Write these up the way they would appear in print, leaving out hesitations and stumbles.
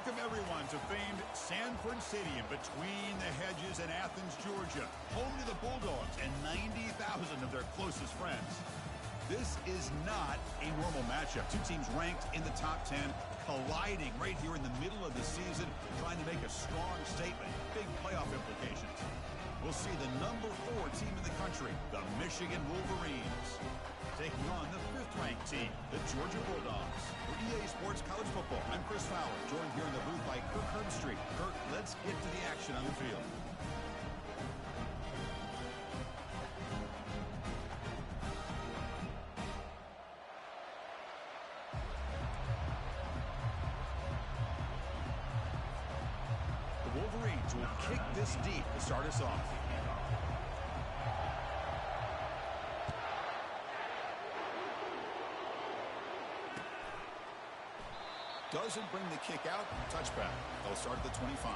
Welcome, everyone, to famed Sanford Stadium between the hedges in Athens, Georgia, home to the Bulldogs and 90,000 of their closest friends. This is not a normal matchup. Two teams ranked in the top 10, colliding right here in the middle of the season, trying to make a strong statement, big playoff implications. We'll see the number 4 team in the country, the Michigan Wolverines, taking on the 5th-ranked team, the Georgia Bulldogs. For EA Sports College Football, I'm Chris Fowler, joined here in the booth by Kirk Herbstreit. Kirk, let's get to the action on the field. The Wolverines will kick this deep to start us off. Doesn't bring the kick out. Touchback. They'll start at the 25.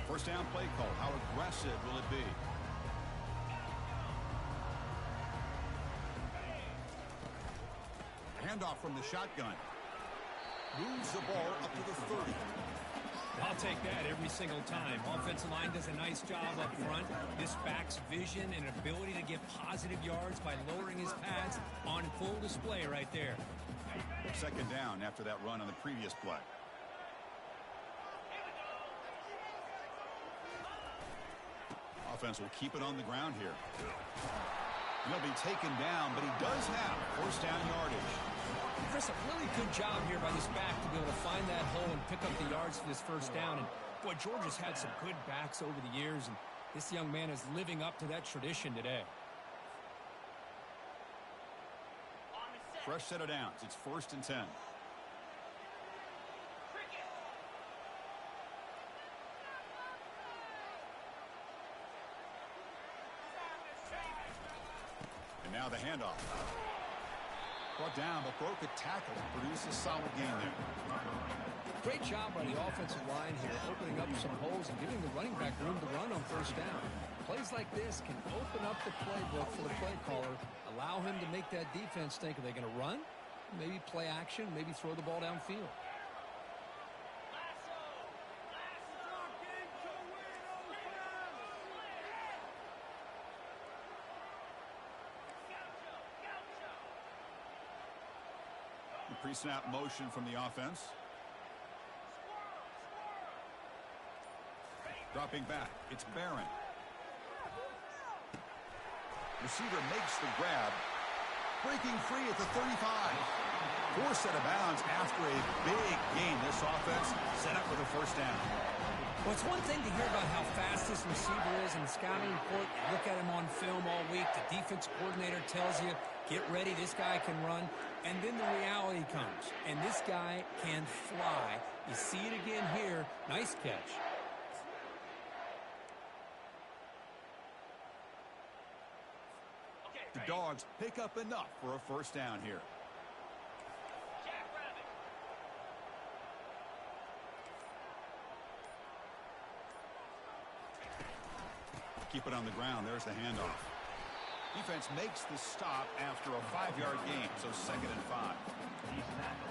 First down play call. How aggressive will it be? Handoff from the shotgun. Moves the ball up to the 30. I'll take that every single time. Offensive line does a nice job up front. This back's vision and ability to get positive yards by lowering his pads on full display right there. Second down after that run on the previous play. Offense will keep it on the ground here. He'll be taken down, but he does have first down yardage. Chris, a really good job here by this back to be able to find that hole and pick up the yards for this first down. And boy, Georgia's had some good backs over the years, and this young man is living up to that tradition today. Fresh set of downs. It's 1st and 10. And now the handoff. Brought down, but broke a tackle to produce a solid gain there. Great job by the offensive line here, opening up some holes and giving the running back room to run on first down. Plays like this can open up the playbook for the play caller, allow him to make that defense think, are they going to run? Maybe play action, maybe throw the ball downfield. Pre-snap motion from the offense. Dropping back. It's Barron. Receiver makes the grab. Breaking free at the 35. 4 set of bounds after a big gain. This offense set up with a first down. Well, it's one thing to hear about how fast this receiver is in the scouting report. You look at him on film all week. The defense coordinator tells you, get ready, this guy can run. And then the reality comes, and this guy can fly. You see it again here. Nice catch. The Dogs pick up enough for a first down here. Keep it on the ground. There's the handoff. Defense makes the stop after a 5-yard gain, so 2nd and 5.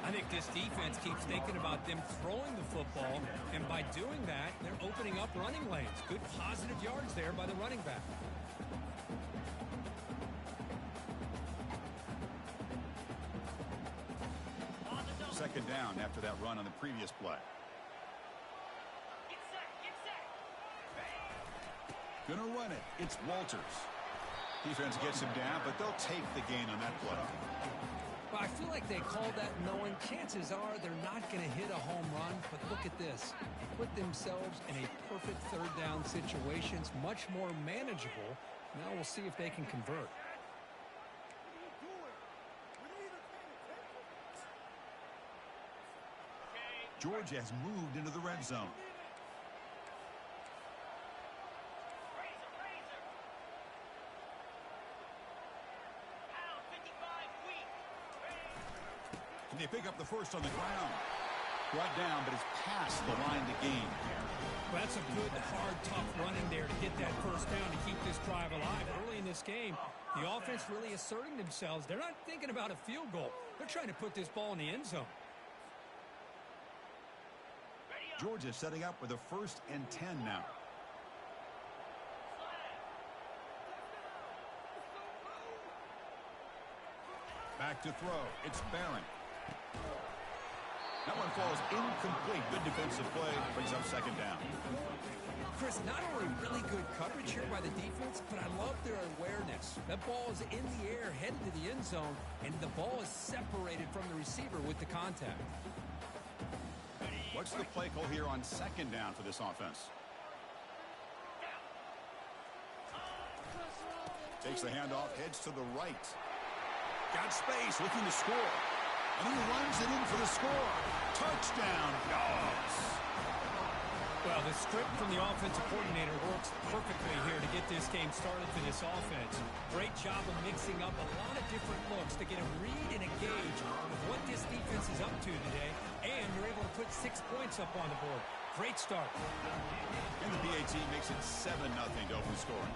I think this defense keeps thinking about them throwing the football, and by doing that, they're opening up running lanes. Good positive yards there by the running back. Second down after that run on the previous play. Gonna run it. It's Walters. Defense gets him down, but they'll take the gain on that play. Well, I feel like they called that knowing chances are they're not going to hit a home run, but look at this. They put themselves in a perfect third down situation. It's much more manageable. Now we'll see if they can convert. Georgia has moved into the red zone. Can they pick up the first on the ground? Brought down, but it's past the line to gain. Well, that's a good, hard, tough running there to get that first down to keep this drive alive. Early in this game, the offense really asserting themselves. They're not thinking about a field goal. They're trying to put this ball in the end zone. Georgia setting up with a 1st and 10 now. Back to throw. It's Barron. That one falls incomplete. Good defensive play. Brings up 2nd down. Chris, not only really good coverage here by the defense, but I love their awareness. That ball is in the air, headed to the end zone, and the ball is separated from the receiver with the contact. What's the play call here on 2nd down for this offense? Takes the handoff, heads to the right. Got space, looking to score. And he runs it in for the score. Touchdown, Dogs. Well, the script from the offensive coordinator works perfectly here to get this game started for this offense. Great job of mixing up a lot of different looks to get a read and a gauge of what this defense is up to today, and you're able to put 6 points up on the board. Great start. And the PAT makes it 7-0 to open scoring.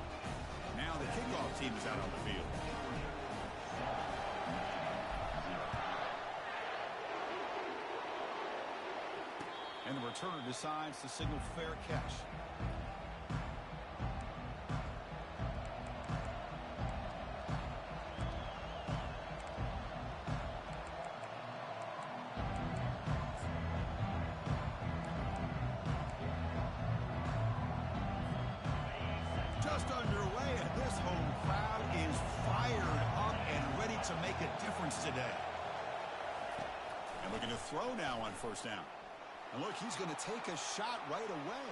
Now the kickoff team is out on the field. And the returner decides to signal fair catch. Just underway, and this home crowd is fired up and ready to make a difference today. And looking to throw now on 1st down. And look, he's going to take a shot right away.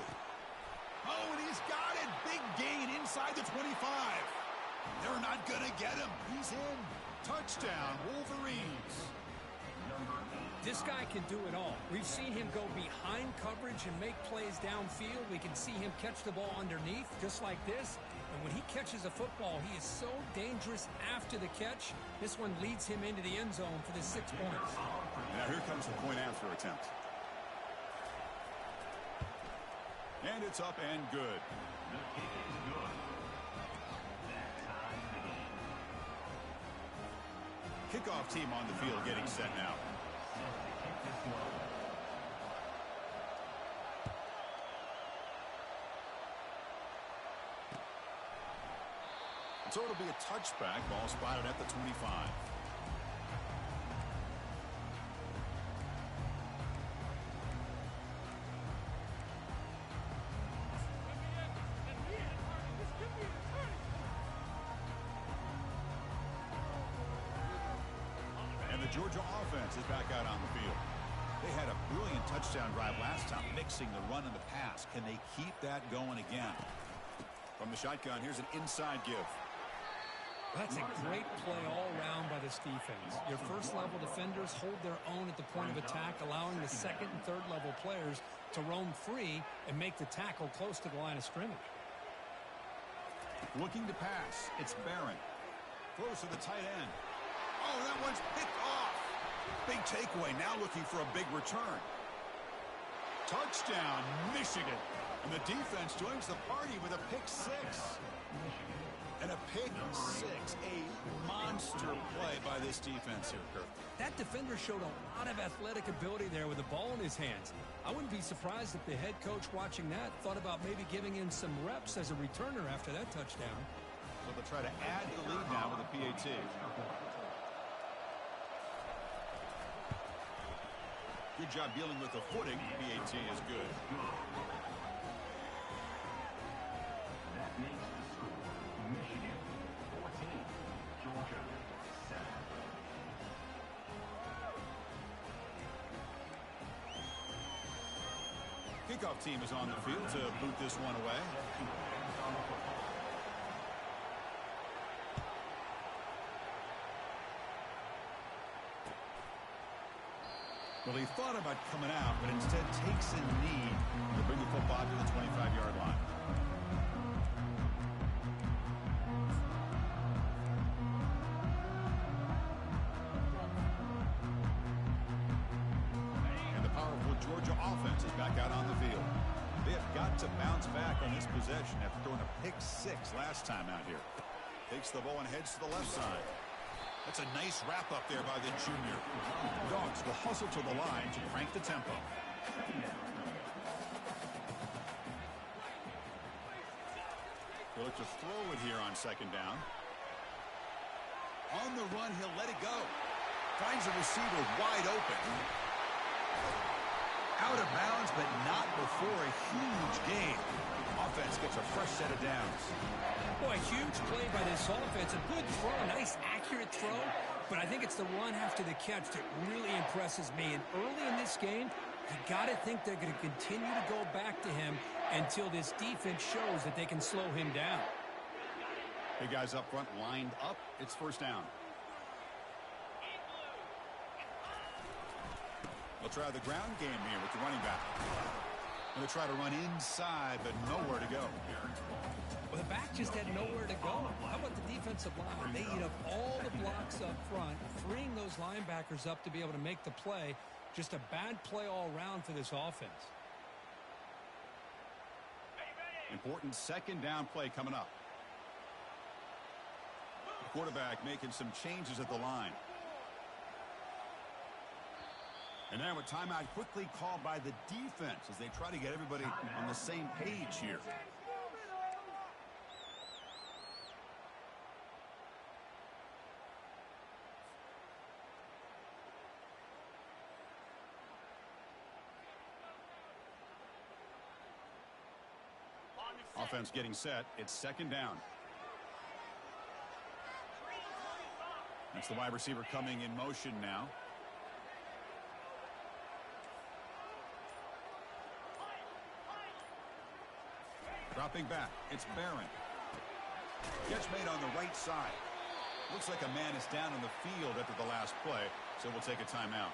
Oh, and he's got it. Big gain inside the 25. They're not going to get him. He's in. Touchdown, Wolverines. This guy can do it all. We've seen him go behind coverage and make plays downfield. We can see him catch the ball underneath, just like this. And when he catches a football, he is so dangerous after the catch. This one leads him into the end zone for the 6 points. Now here comes the point after attempt. And it's up and good. Kickoff team on the field getting set now. So it'll be a touchback. Ball spotted at the 25. Georgia offense is back out on the field. They had a brilliant touchdown drive last time, mixing the run and the pass. Can they keep that going again? From the shotgun, here's an inside give. That's a great play all around by this defense. Your first-level defenders hold their own at the point of attack, allowing the second and third-level players to roam free and make the tackle close to the line of scrimmage. Looking to pass. It's Barron. Throws to the tight end. Oh, that one's picked off. Big takeaway. Now looking for a big return. Touchdown, Michigan. And the defense joins the party with a pick 6. And a pick 6. A monster play by this defense here, Kirk. That defender showed a lot of athletic ability there with the ball in his hands. I wouldn't be surprised if the head coach watching that thought about maybe giving in some reps as a returner after that touchdown. So they'll try to add the lead now with the PAT. Good job dealing with the footing. PAT is good. That makes the score Michigan 14, Georgia 7. Kickoff team is on the field to boot this one away. Well, he thought about coming out, but instead takes a knee to bring the football to the 25-yard line. And the powerful Georgia offense is back out on the field. They have got to bounce back on this possession after throwing a pick-6 last time out here. Takes the ball and heads to the left side. That's a nice wrap up there by the junior. Dogs will hustle to the line to crank the tempo. He'll look to throw it here on second down. On the run, he'll let it go. Finds a receiver wide open. Out of bounds, but not before a huge gain. Offense gets a fresh set of downs. Boy, huge play by this offense. A good throw, a nice accurate throw. But I think it's the run after the catch that really impresses me. And early in this game, you got to think they're going to continue to go back to him until this defense shows that they can slow him down. Big guys up front lined up. It's first down. They'll try the ground game here with the running back. They'll try to run inside, but nowhere to go. Well, the back just had nowhere to go. How about the defensive line? They eat up all the blocks up front, freeing those linebackers up to be able to make the play. Just a bad play all around for this offense. Important second down play coming up. The quarterback making some changes at the line. And now a timeout quickly called by the defense as they try to get everybody on the same page here. Offense getting set. It's second down. That's the wide receiver coming in motion now. Dropping back. It's Barron. Catch made on the right side. Looks like a man is down on the field after the last play, so we'll take a timeout.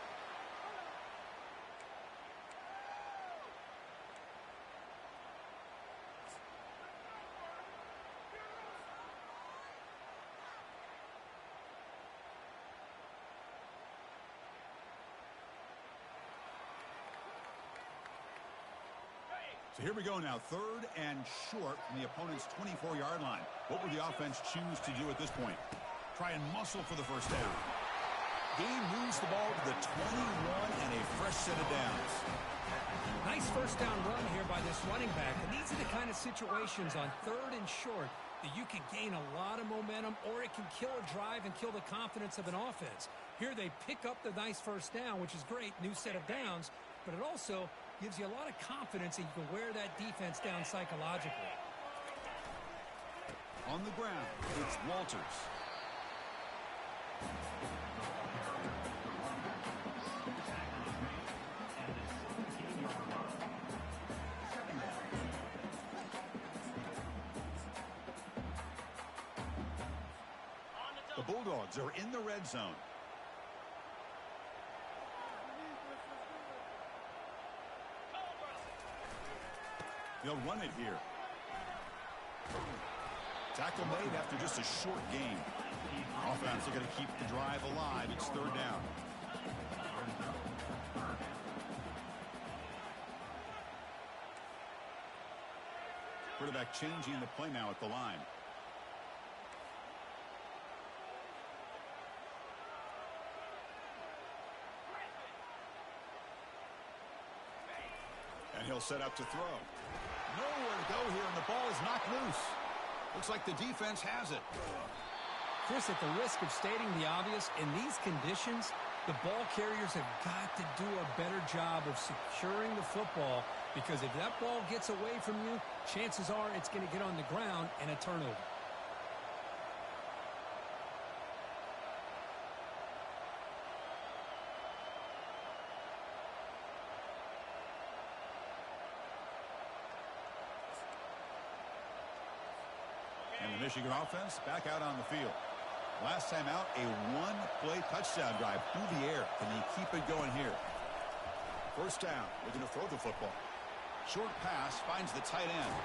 So here we go now, third and short from the opponent's 24-yard line. What would the offense choose to do at this point? Try and muscle for the first down. Game moves the ball to the 21 and a fresh set of downs. Nice first down run here by this running back. And these are the kind of situations on third and short that you can gain a lot of momentum, or it can kill a drive and kill the confidence of an offense. Here they pick up the nice first down, which is great, new set of downs, but it also gives you a lot of confidence that you can wear that defense down psychologically. On the ground, it's Walters. The Bulldogs are in the red zone. They'll run it here. Tackle made after just a short gain. Offense are going to keep the drive alive. It's third down. Quarterback changing the play now at the line. And he'll set up to throw. Nowhere to go here, and the ball is knocked loose. Looks like the defense has it. Chris, at the risk of stating the obvious, in these conditions, the ball carriers have got to do a better job of securing the football, because if that ball gets away from you, chances are it's going to get on the ground and a turnover. And the Michigan offense back out on the field. Last time out, a one-play touchdown drive through the air. Can they keep it going here? First down. They're going to throw the football. Short pass finds the tight end.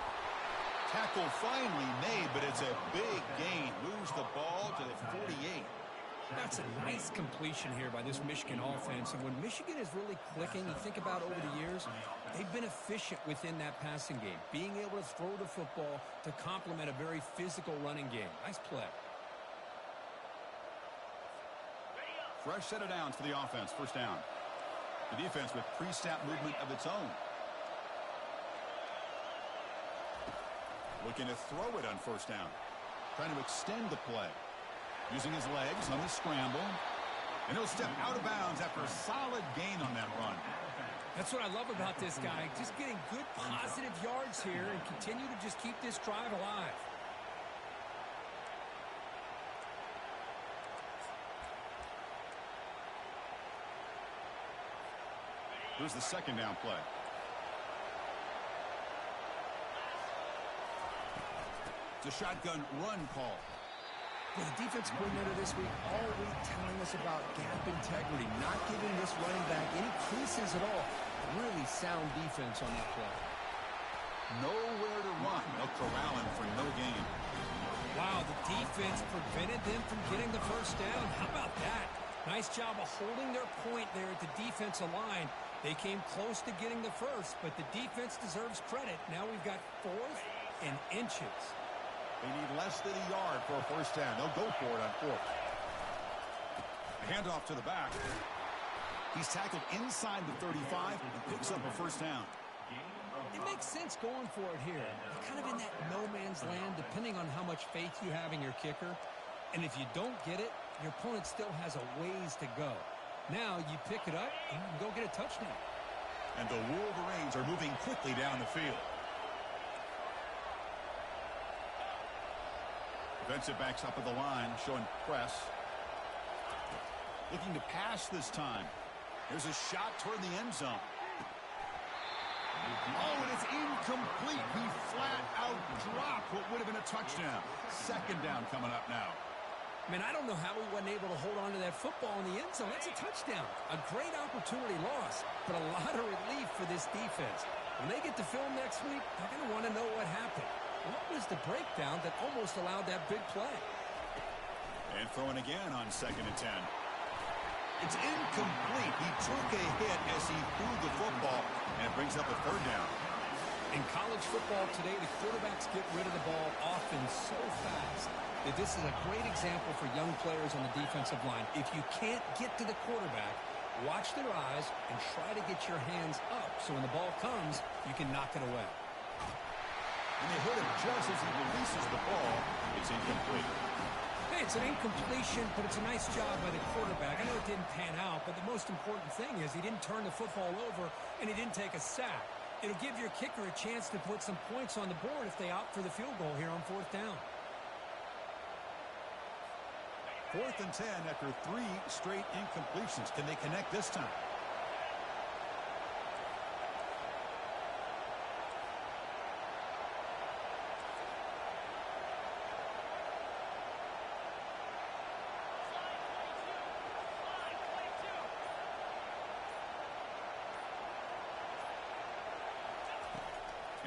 Tackle finally made, but it's a big gain. Moves the ball to the 48. That's a nice completion here by this Michigan offense. And when Michigan is really clicking, you think about over the years, they've been efficient within that passing game, being able to throw the football to complement a very physical running game. Nice play. Fresh set of downs for the offense. First down. The defense with pre-snap movement of its own. Looking to throw it on first down. Trying to extend the play. Using his legs on the scramble. And he'll step out of bounds after a solid gain on that run. That's what I love about this guy. Just getting good positive yards here and continue to just keep this drive alive. Here's the second down play. It's a shotgun run call. Well, the defense coordinator this week all week telling us about gap integrity, not giving this running back any creases at all. Really sound defense on that play. Nowhere to run. They'll corral him for no gain. Wow, the defense prevented them from getting the first down. How about that? Nice job of holding their point there at the defensive line. They came close to getting the first, but the defense deserves credit. Now we've got 4th and inches. They need less than a yard for a first down. They'll go for it on 4th. A handoff to the back. He's tackled inside the 35 and picks up a first down. It makes sense going for it here. You're kind of in that no man's land, depending on how much faith you have in your kicker. And if you don't get it, your opponent still has a ways to go. Now you pick it up and you can go get a touchdown. And the Wolverines are moving quickly down the field. Defensive backs up at the line, showing press. Looking to pass this time. There's a shot toward the end zone. Oh, and it's incomplete. He flat out dropped what would have been a touchdown. Second down coming up now. Man, I don't know how he wasn't able to hold on to that football in the end zone. That's a touchdown. A great opportunity lost, but a lot of relief for this defense. When they get to film next week, they're going to want to know what happened. What was the breakdown that almost allowed that big play? And throwing again on 2nd and 10. It's incomplete. He took a hit as he threw the football, and it brings up a 3rd down. In college football today, the quarterbacks get rid of the ball often so fast that this is a great example for young players on the defensive line. If you can't get to the quarterback, watch their eyes and try to get your hands up so when the ball comes, you can knock it away. And they hit him just as he releases the ball. It's incomplete. Hey, it's an incompletion, but it's a nice job by the quarterback. I know it didn't pan out, but the most important thing is he didn't turn the football over and he didn't take a sack. It'll give your kicker a chance to put some points on the board if they opt for the field goal here on 4th down. 4th and 10 after 3 straight incompletions. Can they connect this time?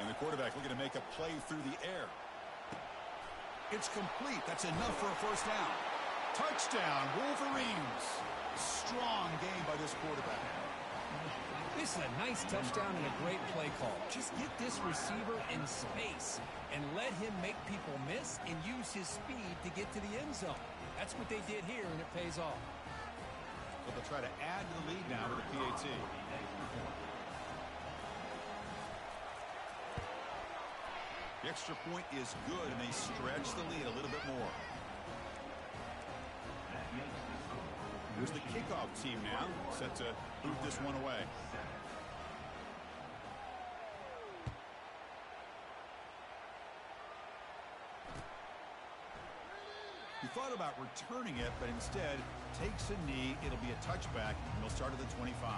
And the quarterback looking to make a play through the air. It's complete. That's enough for a first down. Touchdown, Wolverines. Strong game by this quarterback. This is a nice touchdown and a great play call. Just get this receiver in space and let him make people miss and use his speed to get to the end zone. That's what they did here, and it pays off. But they'll try to add to the lead now with a PAT. The extra point is good, and they stretch the lead a little bit more. Here's the kickoff team now, set to boot this one away. He thought about returning it, but instead takes a knee. It'll be a touchback, and they'll start at the 25.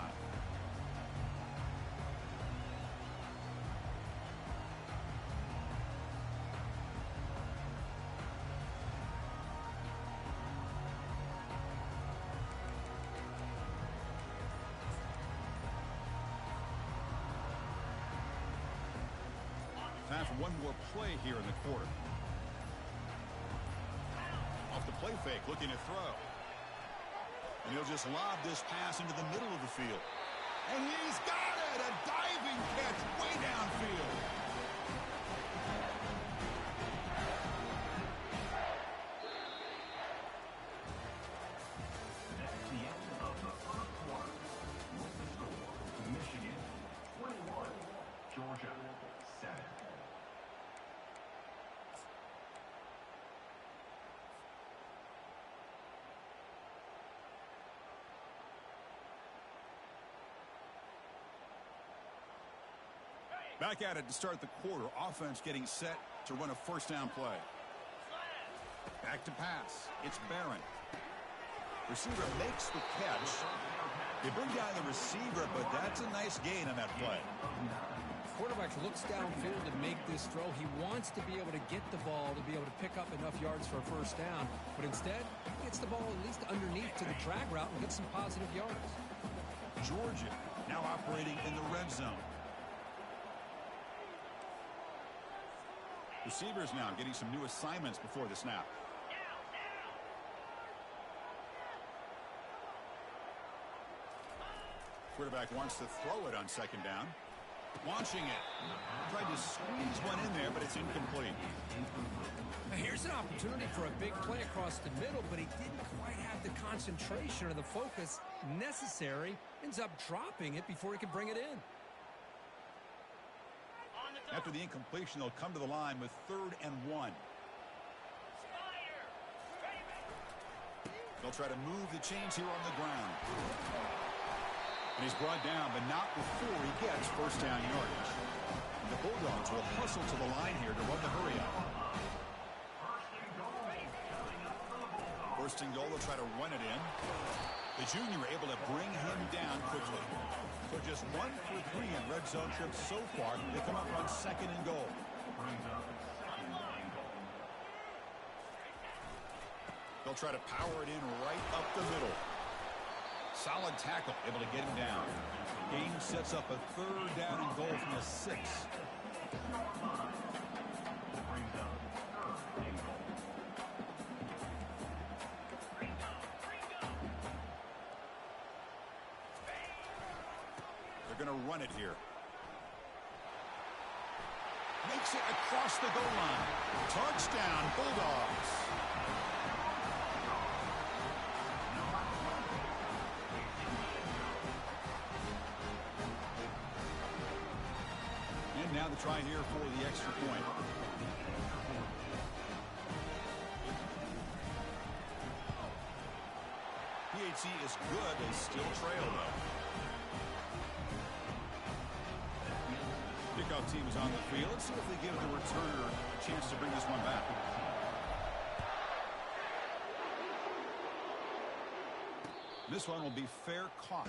Time for one more play here in the quarter. Off the play fake, looking to throw. And he'll just lob this pass into the middle of the field. And he's got it! A diving catch way downfield. That's the end of the first quarter. With the score, Michigan 21, Georgia 7. Back at it to start the quarter. Offense getting set to run a first down play. Back to pass. It's Barron. Receiver makes the catch. They bring down the receiver, but that's a nice gain on that play. Quarterback looks downfield to make this throw. He wants to be able to get the ball to be able to pick up enough yards for a first down, but instead he gets the ball at least underneath to the drag route and gets some positive yards. Georgia now operating in the red zone. Receivers now getting some new assignments before the snap. Quarterback wants to throw it on second down. Launching it. Tried to squeeze one in there, but it's incomplete. Now here's an opportunity for a big play across the middle, but he didn't quite have the concentration or the focus necessary. Ends up dropping it before he could bring it in. After the incompletion, they'll come to the line with 3rd and 1. They'll try to move the chains here on the ground. And he's brought down, but not before he gets first down yardage. And the Bulldogs will hustle to the line here to run the hurry up. First and goal, they'll try to run it in. The junior able to bring him down quickly. So just 1 for 3 in red zone trips so far. They come up on 2nd and goal. They'll try to power it in right up the middle. Solid tackle, able to get him down. Game sets up a 3rd down and goal from the 6. They're going to run it here. Makes it across the goal line. Touchdown, Bulldogs. And now the try here for the extra point. PHC is good. They still trail, though. Kickoff team is on the field. Let's see if they give the returner a chance to bring this one back. This one will be fair caught.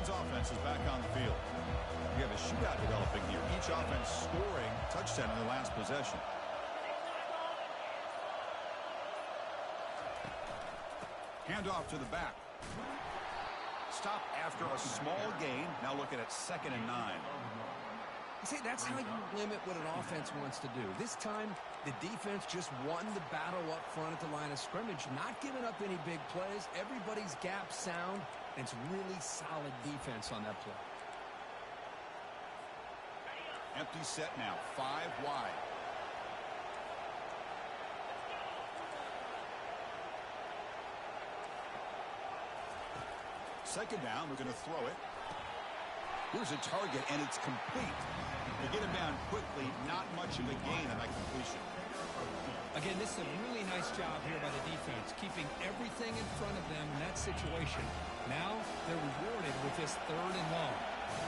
Offense is back on the field. We have a shootout developing here. Each offense scoring a touchdown in their last possession. Handoff to the back. Stop after a small gain. Now looking at 2nd and 9. See, that's how you limit what an offense wants to do. This time, the defense just won the battle up front at the line of scrimmage, not giving up any big plays. Everybody's gap sound, and it's really solid defense on that play. Empty set now, 5 wide. Second down, we're going to throw it. Here's a target, and it's complete. They get him down quickly, not much of a gain on that completion. Again, this is a really nice job here by the defense, keeping everything in front of them in that situation. Now they're rewarded with this 3rd and long.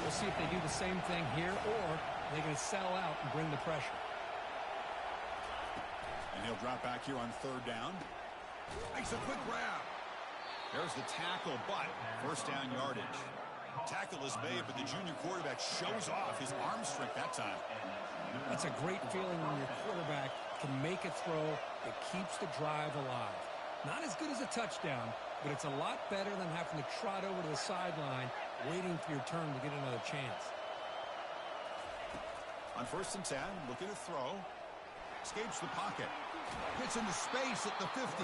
We'll see if they do the same thing here, or they're going to settle out and bring the pressure. And he'll drop back here on 3rd down. Makes a quick grab. There's the tackle, but first down yardage. Tackle is made, but the junior quarterback shows off his arm strength that time. That's a great feeling when your quarterback can make a throw that keeps the drive alive. Not as good as a touchdown, but it's a lot better than having to trot over to the sideline waiting for your turn to get another chance. On 1st and 10, looking to throw. Escapes the pocket. Gets into space at the 50.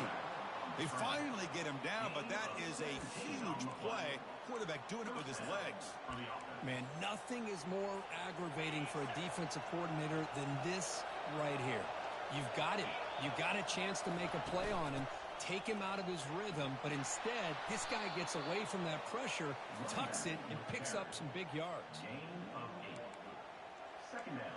They finally get him down, but that is a huge play. Quarterback doing it with his legs. Man, nothing is more aggravating for a defensive coordinator than this right here. You've got him. You've got a chance to make a play on him, take him out of his rhythm, but instead, this guy gets away from that pressure, tucks it, and picks up some big yards. Gain of 8. Second down.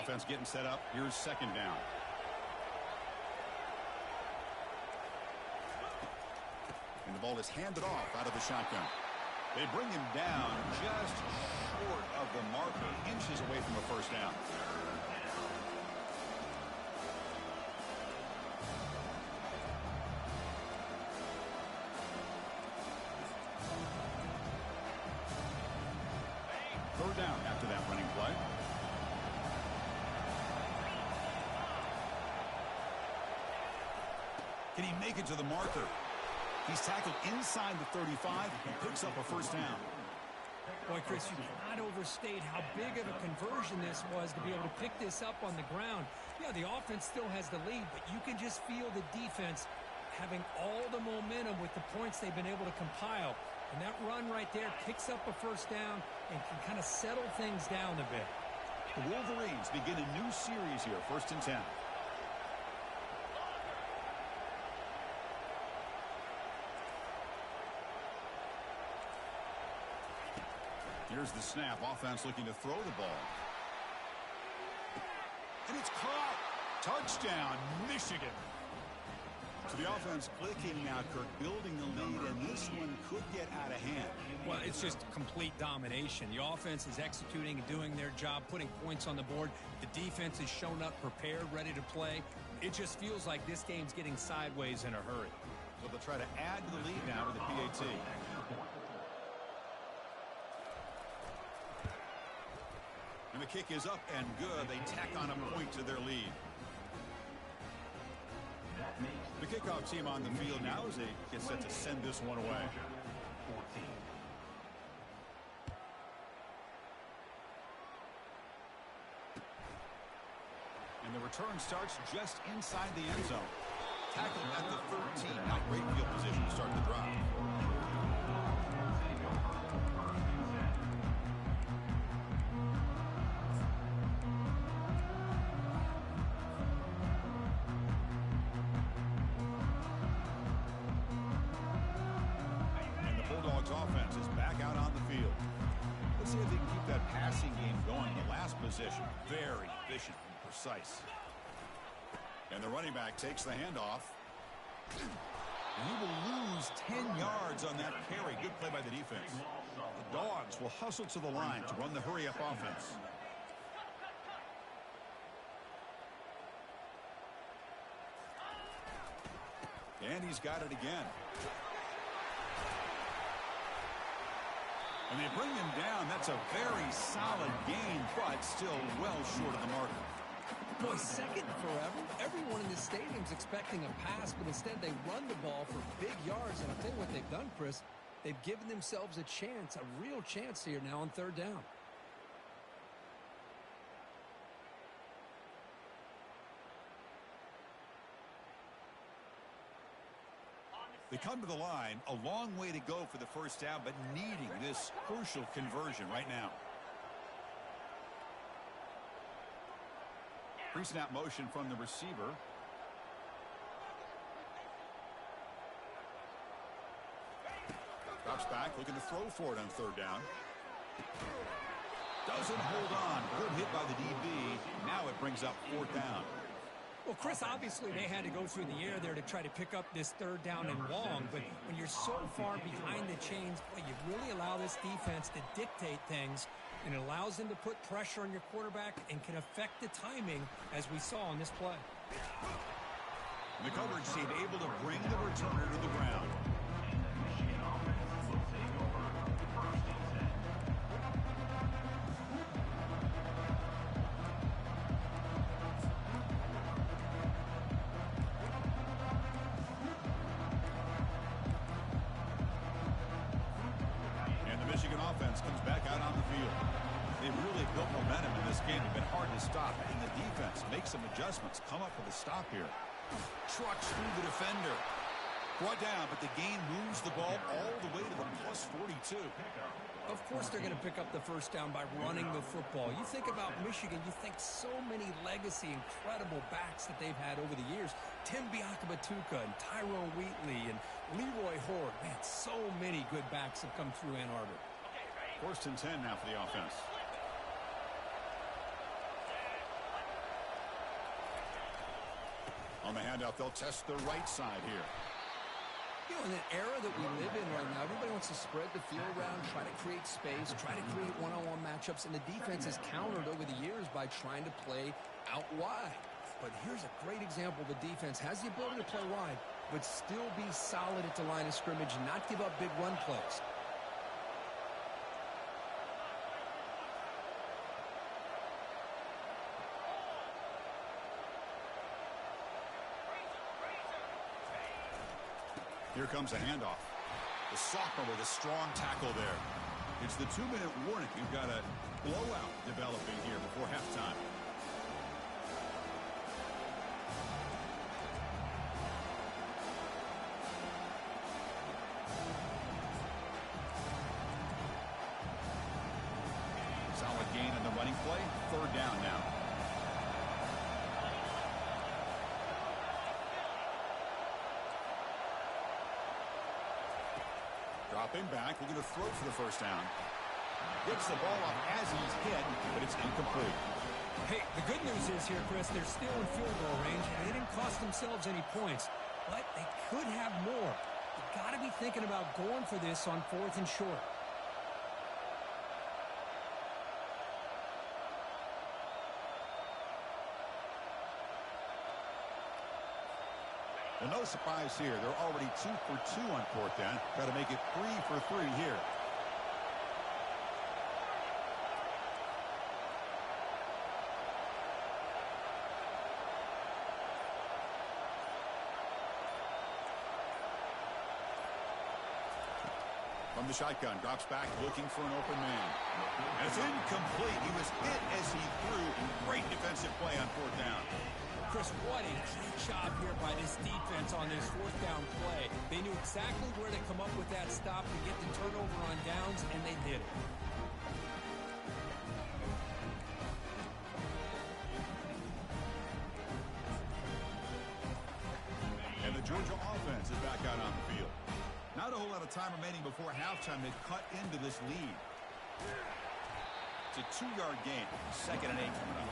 Offense getting set up. Here's 2nd down. And the ball is handed off out of the shotgun. They bring him down just short of the marker, inches away from a 1st down. Third down after that running play. Can he make it to the marker? He's tackled inside the 35 and picks up a 1st down. Boy, Chris, you cannot overstate how big of a conversion this was to be able to pick this up on the ground. Yeah, the offense still has the lead, but you can just feel the defense having all the momentum with the points they've been able to compile. And that run right there picks up a 1st down and can kind of settle things down a bit. The Wolverines begin a new series here, 1st and 10. Here's the snap. Offense looking to throw the ball. And it's caught. Touchdown, Michigan. So the offense clicking now, Kirk, building the lead, and this one could get out of hand. Well, it's just complete domination. The offense is executing and doing their job, putting points on the board. The defense has shown up prepared, ready to play. It just feels like this game's getting sideways in a hurry. So they'll try to add to the lead now with the PAT. And the kick is up and good. They tack on a point to their lead. The kickoff team on the field now as they get set to send this one away. And the return starts just inside the end zone. Tackled at the 13. Not great field position to start the drive. Offense is back out on the field. Let's see if they can keep that passing game going. The last possession, very efficient and precise. And the running back takes the handoff. And he will lose 10 yards on that carry. Good play by the defense. The Dogs will hustle to the line to run the hurry-up offense. And he's got it again. And they bring him down. That's a very solid gain, but still well short of the marker. Boy, second forever. Everyone in this stadium's expecting a pass, but instead they run the ball for big yards. And I'll tell you what they've done, Chris. They've given themselves a chance, a real chance here now on 3rd down. They come to the line, a long way to go for the 1st down, but needing this crucial conversion right now. Pre-snap motion from the receiver. Drops back, looking to throw for it on 3rd down. Doesn't hold on. Good hit by the DB. Now it brings up 4th down. Well, Chris, obviously they had to go through the air there to try to pick up this 3rd down and long, but when you're so far behind the chains, boy, you really allow this defense to dictate things, and it allows them to put pressure on your quarterback and can affect the timing, as we saw on this play. The coverage team able to bring the returner to the ground. Michigan offense will take over first and 10. And the Michigan offense comes back out on the field. They've really built momentum in this game. It's been hard to stop. And the defense makes some adjustments, come up with a stop here. Trucks through the defender. Brought down, but the gain moves the ball all the way to the plus 42. Of course they're going to pick up the first down by running the football. You think about Michigan, you think so many legacy, incredible backs that they've had over the years. Tim Biakabatuka and Tyrone Wheatley and Leroy Horde. Man, so many good backs have come through Ann Arbor. First and 10 now for the offense. On the handout, they'll test the right side here. You know, in an era that we live in right now, everybody wants to spread the field around, try to create space, try to create one-on-one matchups, and the defense has countered over the years by trying to play out wide. But here's a great example. The defense has the ability to play wide, but still be solid at the line of scrimmage and not give up big run plays. Here comes a handoff. The sophomore with a strong tackle there. It's the 2-minute warning. You've got a blowout developing here before halftime. Solid gain in the running play. Third down now. Dropping back, we're going to throw for the first down. Gets the ball up as he's hit, but it's incomplete. Hey, the good news is here, Chris, they're still in field goal range, and they didn't cost themselves any points, but they could have more. You've got to be thinking about going for this on 4th and short. Well, no surprise here. They're already 2 for 2 on 4th down. Got to make it 3 for 3 here. From the shotgun, drops back, looking for an open man. And it's incomplete. He was hit as he threw. Great defensive play on 4th down. Chris, what a great job here by this defense on this 4th down play. They knew exactly where to come up with that stop to get the turnover on downs, and they did it. And the Georgia offense is back out on the field. Not a whole lot of time remaining before halftime. They cut into this lead. It's a 2-yard gain. 2nd and 8 coming up.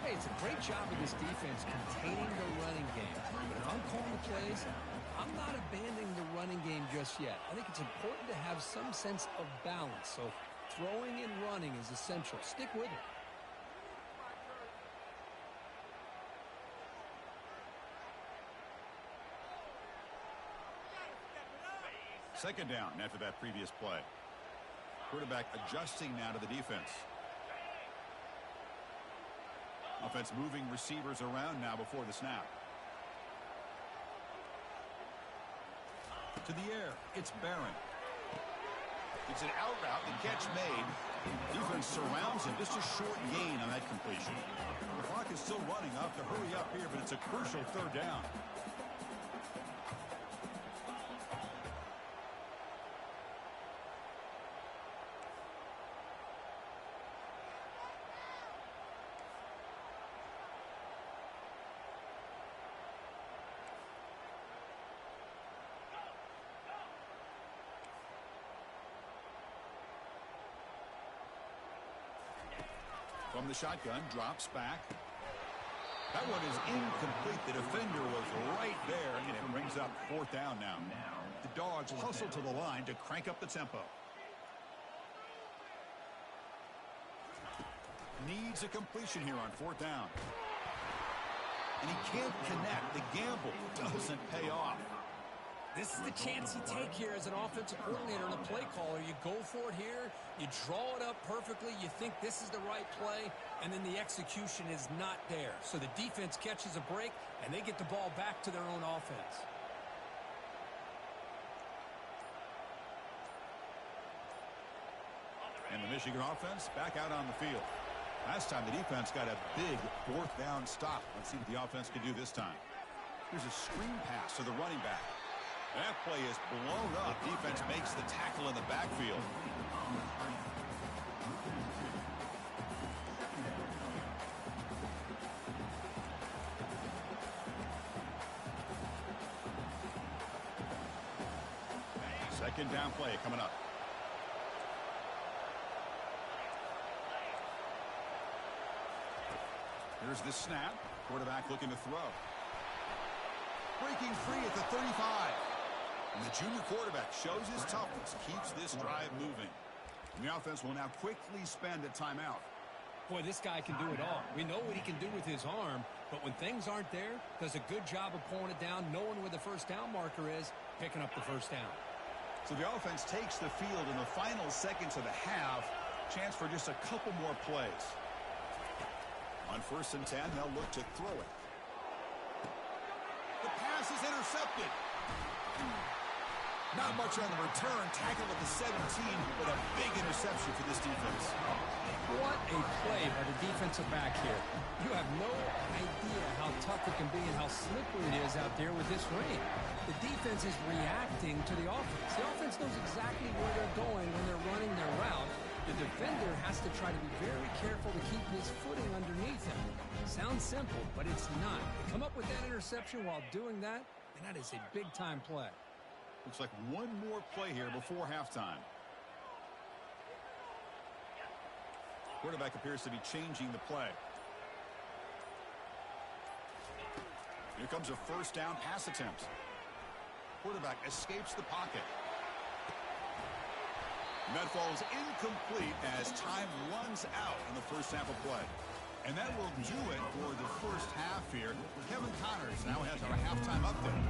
Hey, it's a great job of this defense containing the running game. But if I'm calling the plays, I'm not abandoning the running game just yet. I think it's important to have some sense of balance. So throwing and running is essential. Stick with it. Second down after that previous play. Quarterback adjusting now to the defense. Offense moving receivers around now before the snap. To the air, it's Barron. It's an out route, the catch made. Defense surrounds him, just a short gain on that completion. The clock is still running, off to hurry up here, but it's a crucial 3rd down. From the shotgun, drops back. That one is incomplete. The defender was right there, and it brings up 4th down now. The Dogs hustle to the line to crank up the tempo. needs a completion here on 4th down. And he can't connect. The gamble doesn't pay off. This is the chance you take here as an offensive coordinator and a play caller. You go for it here. You draw it up perfectly. You think this is the right play, and then the execution is not there. So the defense catches a break, and they get the ball back to their own offense. And the Michigan offense back out on the field. Last time the defense got a big 4th down stop. Let's see what the offense can do this time. Here's a screen pass to the running back. That play is blown up. Defense makes the tackle in the backfield. Second down play coming up. Here's the snap. Quarterback looking to throw. Breaking free at the 35. And the junior quarterback shows his toughness, keeps this drive moving. And the offense will now quickly spend a timeout. Boy, this guy can do it all. We know what he can do with his arm, but when things aren't there, does a good job of pulling it down, knowing where the first down marker is, picking up the first down. So the offense takes the field in the final seconds of the half. Chance for just a couple more plays. On 1st and 10, they'll look to throw it. The pass is intercepted. Not much on the return. Tackled at the 17, but a big interception for this defense. What a play by the defensive back here. You have no idea how tough it can be and how slippery it is out there with this rain. The defense is reacting to the offense. The offense knows exactly where they're going when they're running their route. The defender has to try to be very careful to keep his footing underneath him. Sounds simple, but it's not. To come up with that interception while doing that, and that is a big-time play. Looks like one more play here before halftime. Quarterback appears to be changing the play. Here comes a 1st down pass attempt. Quarterback escapes the pocket. And that falls incomplete as time runs out in the first half of play. And that will do it for the first half here. Kevin Connors now has our halftime update.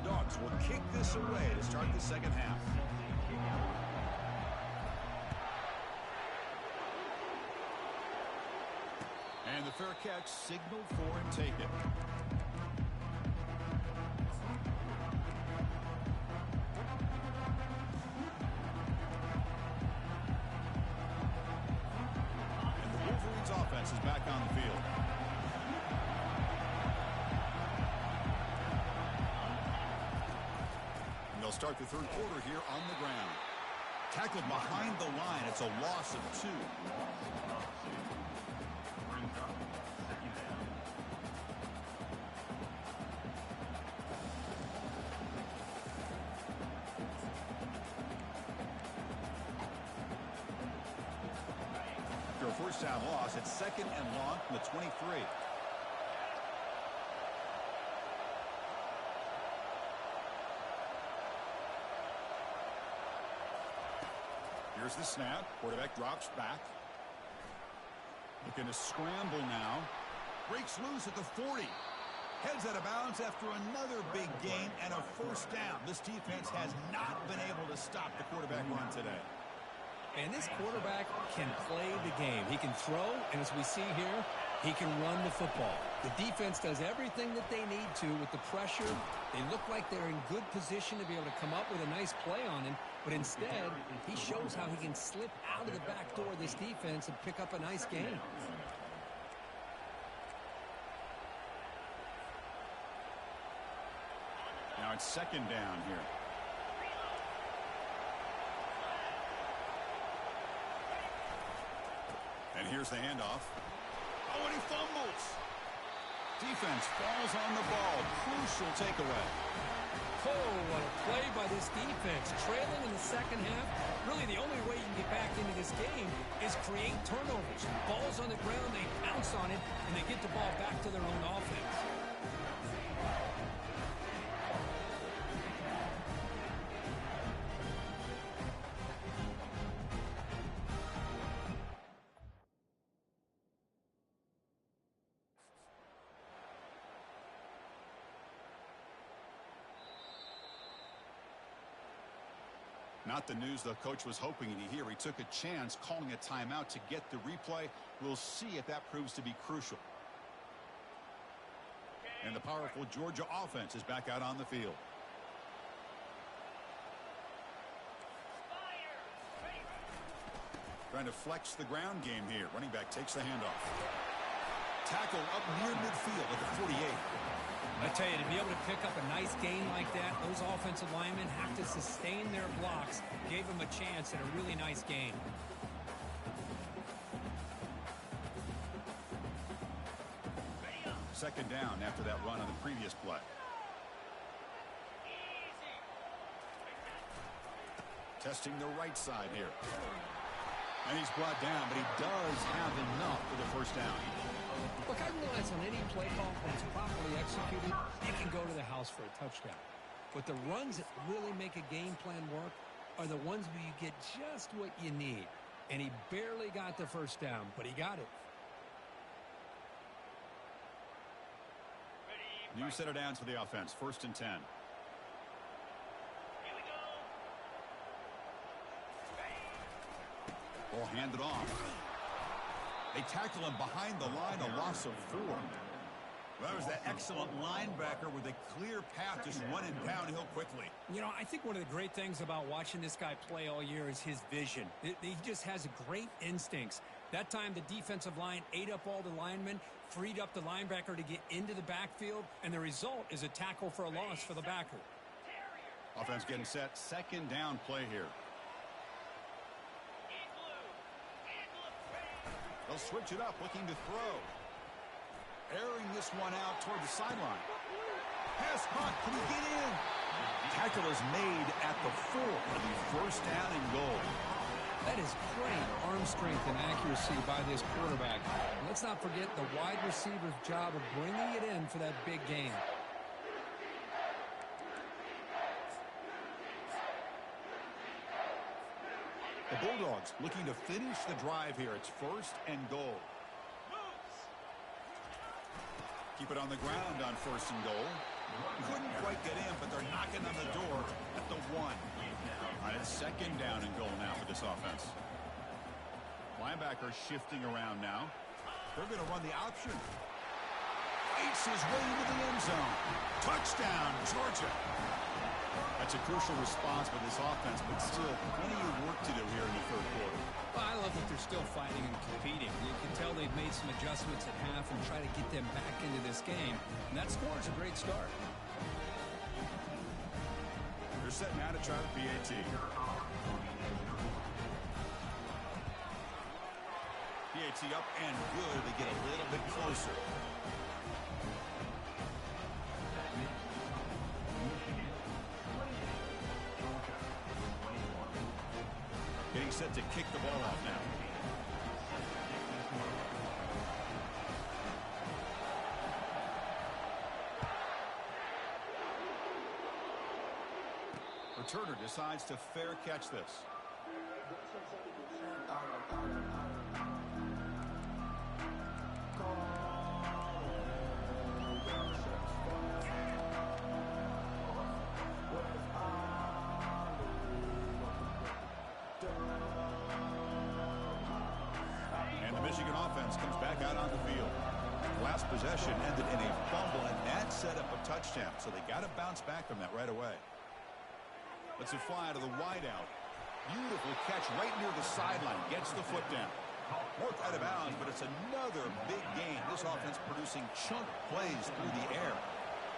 Dogs will kick this away to start the second half. And the fair catch signaled for and take it. And the Wolverines offense is back on the field. And they'll start the 3rd quarter here on the ground. Tackled behind the line. It's a loss of 2. After a first down loss, it's 2nd and long from the 23. Here's the snap. Quarterback drops back. Looking to scramble now. Breaks loose at the 40. Heads out of bounds after another big gain and a first down. This defense has not been able to stop the quarterback run today. And this quarterback can play the game. He can throw, and as we see here, he can run the football. The defense does everything that they need to with the pressure. They look like they're in good position to be able to come up with a nice play on him, but instead, he shows how he can slip out of the back door of this defense and pick up a nice gain. Now it's 2nd down here. And here's the handoff. Oh, and he fumbles. Defense falls on the ball. Crucial takeaway. Oh, what a play by this defense. Trailing in the second half. Really, the only way you can get back into this game is create turnovers. Ball's on the ground, they pounce on it, and they get the ball back to their own offense. Not the news the coach was hoping to hear. He took a chance calling a timeout to get the replay. We'll see if that proves to be crucial. And the powerful Georgia offense is back out on the field. Trying to flex the ground game here. Running back takes the handoff. Tackle up near midfield at the 48. I tell you, to be able to pick up a nice gain like that, those offensive linemen have to sustain their blocks. Gave them a chance at a really nice gain. Second down after that run on the previous play. Testing the right side here. And he's brought down, but he does have enough for the first down. Look, I realize on any play call, when it's properly executed, it can go to the house for a touchdown. But the runs that really make a game plan work are the ones where you get just what you need. And he barely got the first down, but he got it. New set of downs for the offense. 1st and 10. Ball handed off. They tackle him behind the line, a loss of 4. That was that excellent linebacker with a clear path just running downhill quickly. You know, I think one of the great things about watching this guy play all year is his vision. He just has great instincts. That time the defensive line ate up all the linemen, freed up the linebacker to get into the backfield, and the result is a tackle for a loss for the backer. Offense getting set. 2nd down play here. They'll switch it up, looking to throw. Airing this one out toward the sideline. Pass caught. Can he get in? Tackle is made at the 4 for the 1st down and goal. That is great arm strength and accuracy by this quarterback. And let's not forget the wide receiver's job of bringing it in for that big gain. The Bulldogs looking to finish the drive here. It's 1st and goal. Keep it on the ground on 1st and goal. Couldn't quite get in, but they're knocking on the door at the 1. All right, it's 2nd down and goal now for this offense. Linebacker shifting around now. They're going to run the option. Fights his way into the end zone. Touchdown, Georgia. That's a crucial response by this offense, but still plenty of work to do here in the 3rd quarter. Well, I love that they're still fighting and competing. You can tell they've made some adjustments at half and try to get them back into this game. And that score is a great start. They're set now to try the PAT. PAT up and good. They get a little bit closer. Getting set to kick the ball off now. Returner decides to fair catch this. Michigan offense comes back out on the field. Last possession ended in a fumble, and that set up a touchdown. So they got to bounce back from that right away. Let's it fly to the wideout. Beautiful catch right near the sideline. Gets the foot down. Worked out of bounds, but it's another big gain. This offense producing chunk plays through the air.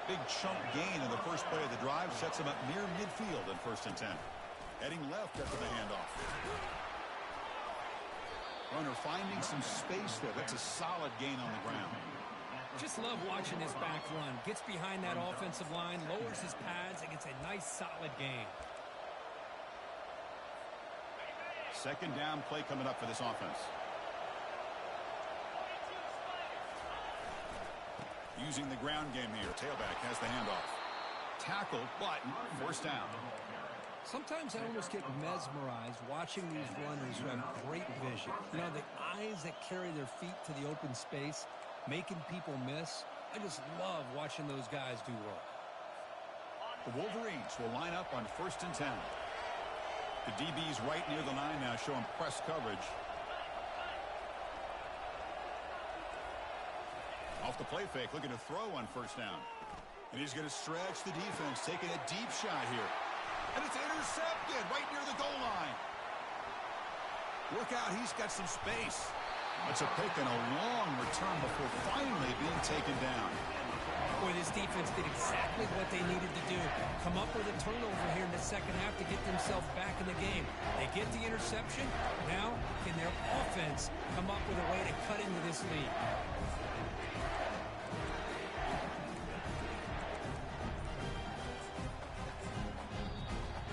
Big chunk gain in the first play of the drive. Sets them up near midfield in 1st and 10. Heading left after the handoff. Runner finding some space there. That's a solid gain on the ground. Just love watching his back run. Gets behind that offensive line, lowers his pads, and gets a nice solid gain. 2nd down play coming up for this offense. Using the ground game here. Tailback has the handoff. Tackle, but 1st down. Sometimes I almost get mesmerized watching these runners who have great vision. You know, the eyes that carry their feet to the open space, making people miss. I just love watching those guys do work. The Wolverines will line up on 1st and 10. The DB's right near the line now, showing press coverage. Off the play fake, looking to throw on first down. And he's going to stretch the defense, taking a deep shot here. And it's intercepted right near the goal line. Look out, he's got some space. That's a pick and a long return before finally being taken down. Boy, this defense did exactly what they needed to do. Come up with a turnover here in the second half to get themselves back in the game. They get the interception. Now, can their offense come up with a way to cut into this lead?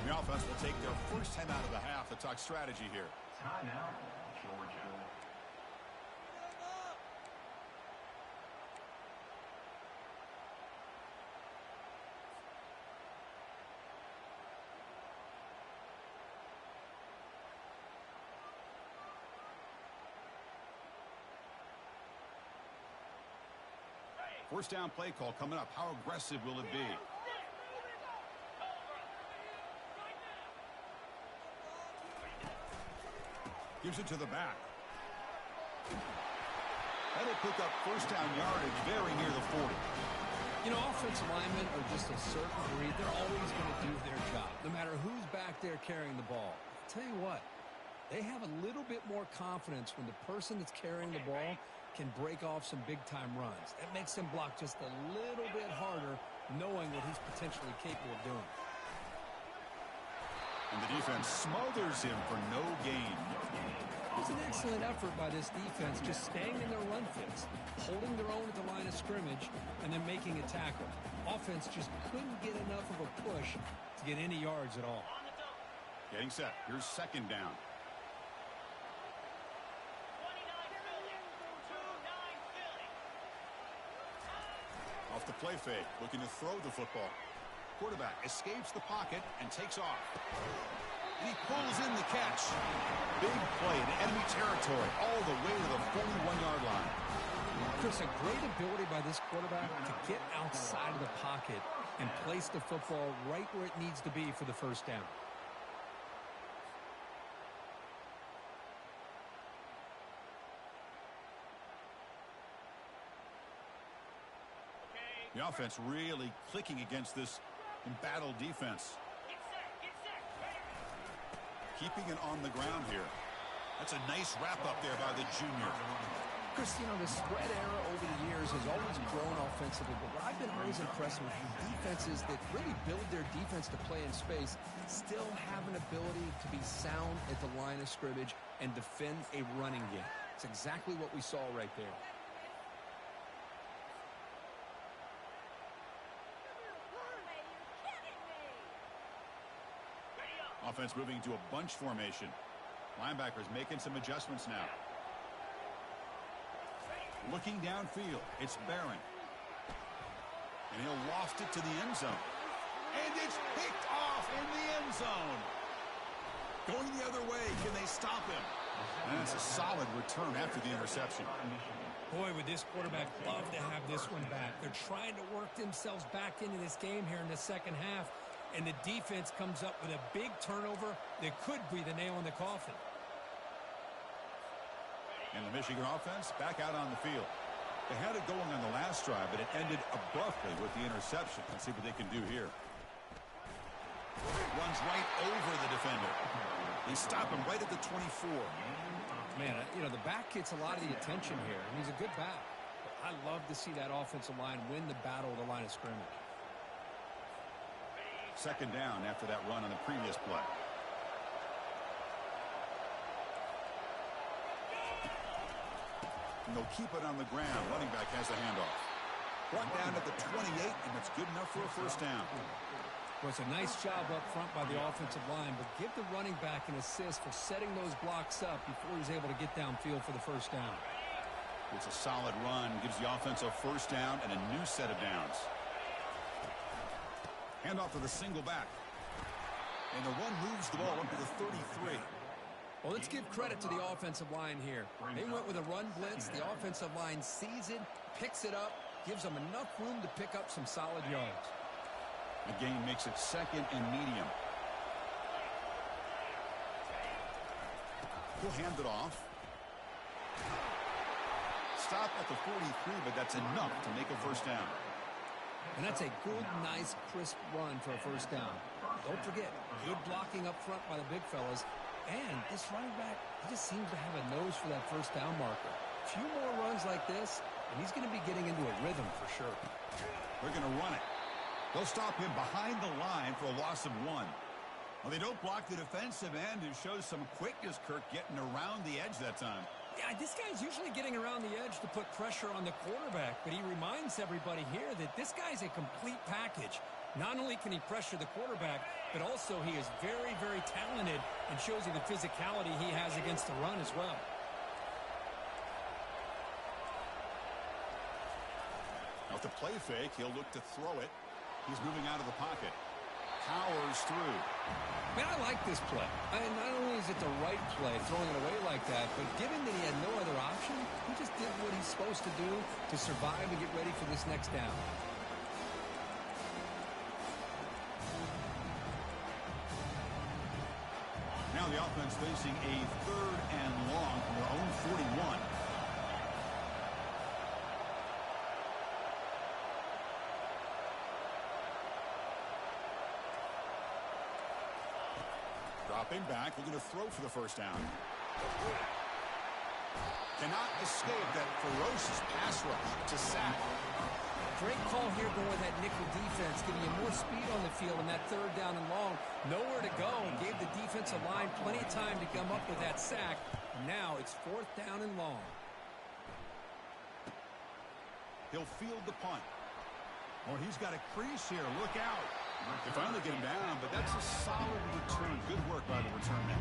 The offense will take their first 10 out of the half to talk strategy here. Timeout, Georgia. First down play call coming up. How aggressive will it be? Gives it to the back. That'll pick up first down yardage very near the 40. You know, offensive linemen are just a certain breed. They're always going to do their job, no matter who's back there carrying the ball. I'll tell you what, they have a little bit more confidence when the person that's carrying the ball can break off some big-time runs. That makes them block just a little bit harder, knowing what he's potentially capable of doing. And the defense smothers him for no gain. It was an excellent effort by this defense, just staying in their run fits, holding their own at the line of scrimmage, and then making a tackle. Offense just couldn't get enough of a push to get any yards at all. Getting set. Here's second down. Off the play fake, looking to throw the football. Quarterback escapes the pocket and takes off. And he pulls in the catch. Big play in enemy territory all the way to the 41-yard line. Chris, a great ability by this quarterback to get outside of the pocket and place the football right where it needs to be for the first down. The offense really clicking against this embattled defense. Keeping it on the ground here. That's a nice wrap up there by the junior. Chris, you know, the spread era over the years has always grown offensively, but what I've been always impressed with is defenses that really build their defense to play in space still have an ability to be sound at the line of scrimmage and defend a running game. It's exactly what we saw right there. Offense moving to a bunch formation. Linebackers making some adjustments now. Looking downfield, it's Barron. And he'll loft it to the end zone. And it's picked off in the end zone. Going the other way, can they stop him? And it's a solid return after the interception. Boy, would this quarterback love to have this one back. They're trying to work themselves back into this game here in the second half. And the defense comes up with a big turnover that could be the nail in the coffin. And the Michigan offense back out on the field. They had it going on the last drive, but it ended abruptly with the interception. Let's see what they can do here. Runs right over the defender. They stop him right at the 24. Man, you know, the back gets a lot of the attention here, and he's a good back. But I love to see that offensive line win the battle of the line of scrimmage. Second down after that run on the previous play. And they'll keep it on the ground. Running back has the handoff. Brought down at the 28, and it's good enough for a first down. Well, it's a nice job up front by the offensive line, but give the running back an assist for setting those blocks up before he's able to get downfield for the first down. It's a solid run. Gives the offense a first down and a new set of downs. Handoff to the single back. And the run moves the ball up to the 33. Well, let's give credit to the offensive line here. They went with a run blitz. The offensive line sees it, picks it up, gives them enough room to pick up some solid yards. The gain makes it second and medium. He'll hand it off. Stop at the 43, but that's enough to make a first down. And that's a good, nice, crisp run for a first down. Don't forget, good blocking up front by the big fellas. And this running back, he just seems to have a nose for that first down marker. A few more runs like this, and he's going to be getting into a rhythm for sure. They're going to run it. They'll stop him behind the line for a loss of 1. Well, they don't block the defensive end, who shows some quickness, Kirk, getting around the edge that time. Yeah, this guy's usually getting around the edge to put pressure on the quarterback, but he reminds everybody here that this guy's a complete package. Not only can he pressure the quarterback, but also he is very, very talented and shows you the physicality he has against the run as well. Now, to play fake, he'll look to throw it. He's moving out of the pocket. Powers through. Man, I like this play. Not only is it the right play, throwing it away like that, but given that he had no other option, he just did what he's supposed to do to survive and get ready for this next down. Now the offense facing a 3rd and long from their own 41. Dropping back, looking to throw for the first down. Cannot escape that ferocious pass rush to sack. Great call here going with that nickel defense, giving you more speed on the field in that 3rd down and long. Nowhere to go, and gave the defensive line plenty of time to come up with that sack. And now it's 4th down and long. He'll field the punt. Oh, he's got a crease here. Look out. They finally get him down, but that's a solid return. Good work by the return man.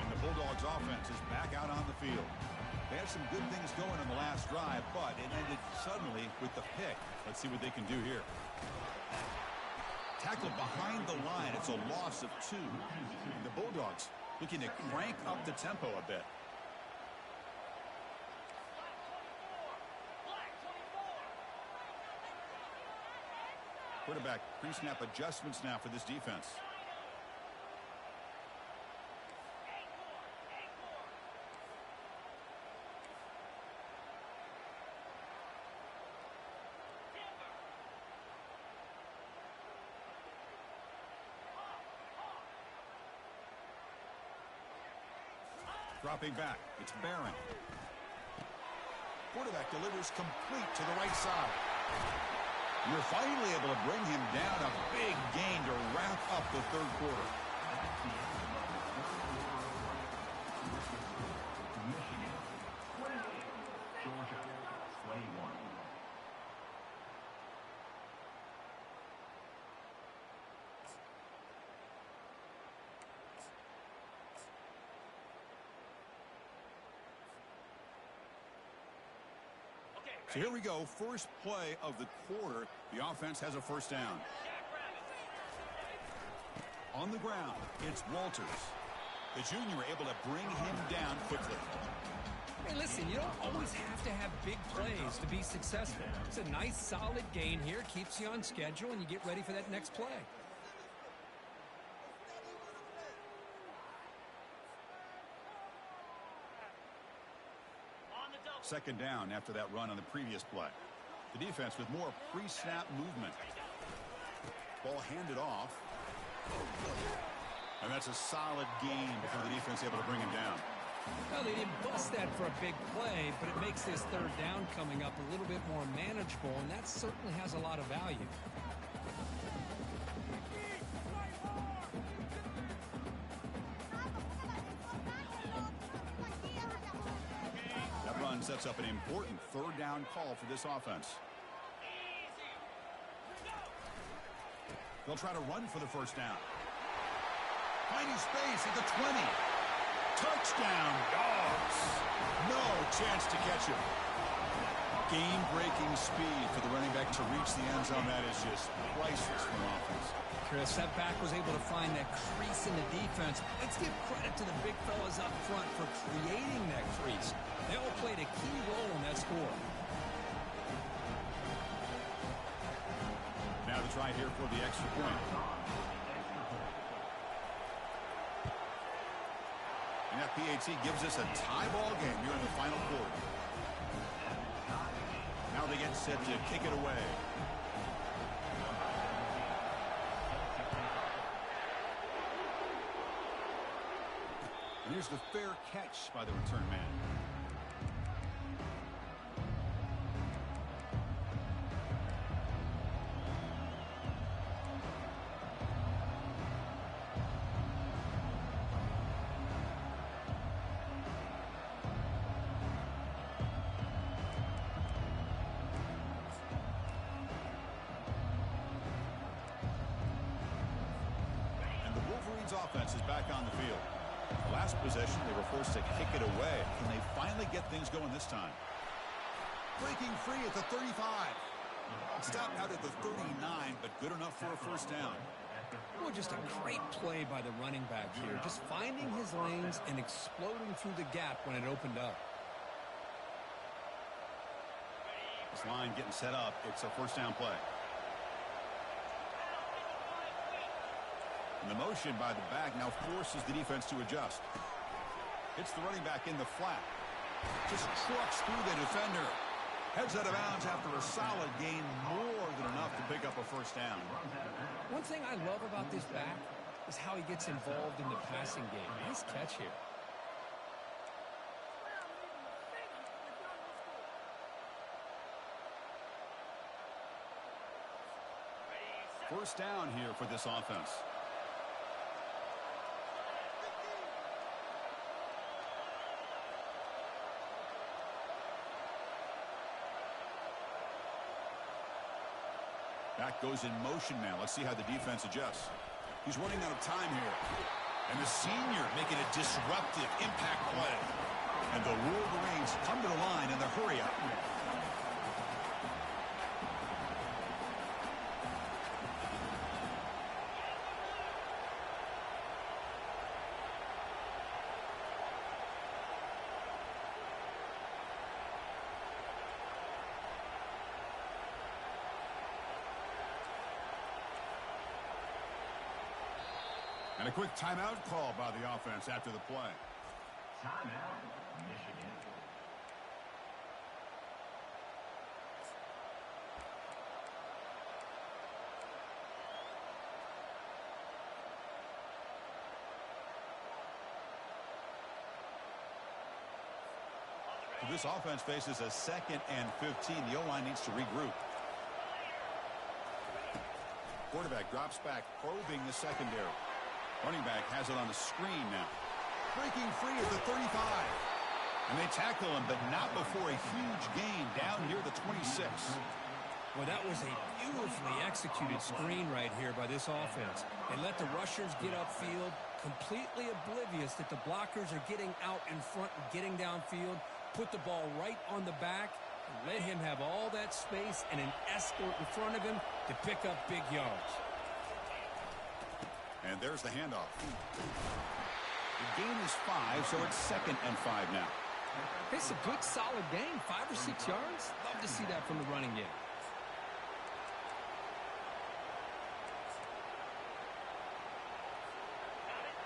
And the Bulldogs offense is back out on the field. They had some good things going in the last drive, but it ended suddenly with the pick. Let's see what they can do here. Tackled behind the line. It's a loss of 2. The Bulldogs looking to crank up the tempo a bit. Quarterback pre-snap adjustments now for this defense. Dropping back, it's Barron. Quarterback delivers complete to the right side. You're finally able to bring him down. A big gain to wrap up the 3rd quarter. Michigan 28, Georgia 21. So here we go. First play of the quarter. The offense has a first down. On the ground, it's Walters. The junior able to bring him down quickly. Hey, listen, you don't always have to have big plays to be successful. It's a nice, solid gain here. Keeps you on schedule, and you get ready for that next play. Second down after that run on the previous play. The defense with more pre-snap movement. Ball handed off. And that's a solid gain before the defense able to bring him down. Well, they didn't bust that for a big play, but it makes this 3rd down coming up a little bit more manageable, and that certainly has a lot of value. Sets up an important 3rd down call for this offense. They'll try to run for the first down. Finding space at the 20. Touchdown, Dogs. No chance to catch him. Game-breaking speed for the running back to reach the end zone. That is just priceless for an offense. Chris, that back was able to find that crease in the defense. Let's give credit to the big fellas up front for creating that crease. They all played a key role in that score. Now to try here for the extra point. And that PAT gives us a tie ball game here in the final quarter. Now they get set to kick it away. And here's the fair catch by the return man. Offense is back on the field. The last possession, they were forced to kick it away. Can they finally get things going this time? Breaking free at the 35. Stopped out at the 39, but good enough for a first down. Well, just a great play by the running back here. Just finding his lanes and exploding through the gap when it opened up. This line getting set up. It's a first down play. And the motion by the back now forces the defense to adjust. Hits the running back in the flat. Just trucks through the defender. Heads out of bounds after a solid gain, more than enough to pick up a first down. One thing I love about this back is how he gets involved in the passing game. Nice catch here. First down here for this offense. Back goes in motion now. Let's see how the defense adjusts. He's running out of time here. And the senior making a disruptive impact play. And the Wolverines come to the line in the hurry up. And a quick timeout call by the offense after the play. Timeout, Michigan. This offense faces a 2nd and 15. The O-line needs to regroup. Quarterback drops back, probing the secondary. Running back has it on the screen now. Breaking free at the 35. And they tackle him, but not before a huge gain down near the 26. Well, that was a beautifully executed screen right here by this offense. They let the rushers get upfield, completely oblivious that the blockers are getting out in front and getting downfield, put the ball right on the back, and let him have all that space and an escort in front of him to pick up big yards. And there's the handoff. The gain is 5, so it's 2nd and 5 now. It's a good, solid gain, 5 or 6 yards. Love to see that from the running game.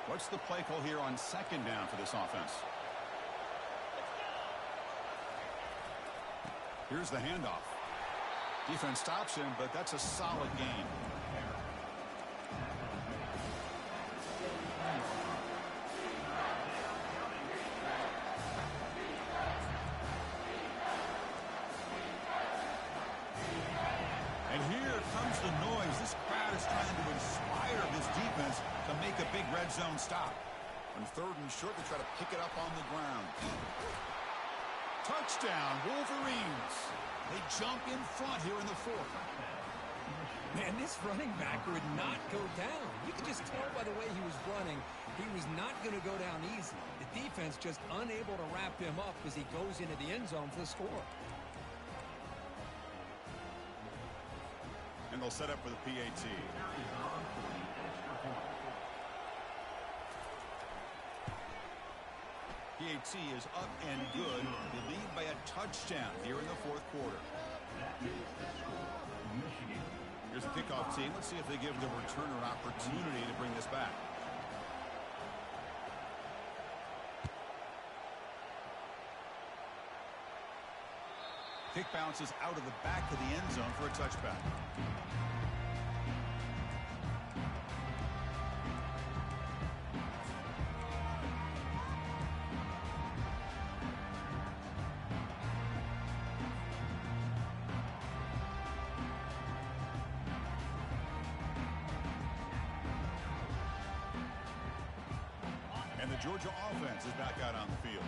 What's the play call here on 2nd down for this offense? Here's the handoff. Defense stops him, but that's a solid gain. And here comes the noise. This crowd is trying to inspire this defense to make a big red zone stop. On 3rd and short, they try to pick it up on the ground. Touchdown, Wolverines. They jump in front here in the 4th. Man, this running back would not go down. You could just tell by the way he was running, he was not going to go down easy. The defense just unable to wrap him up as he goes into the end zone for the score. And they'll set up for the PAT. PAT is up and good. They lead by a touchdown here in the fourth quarter. Here's the kickoff team. Let's see if they give the returner an opportunity to bring this back. Kick bounces out of the back of the end zone for a touchback. And the Georgia offense is back out on the field.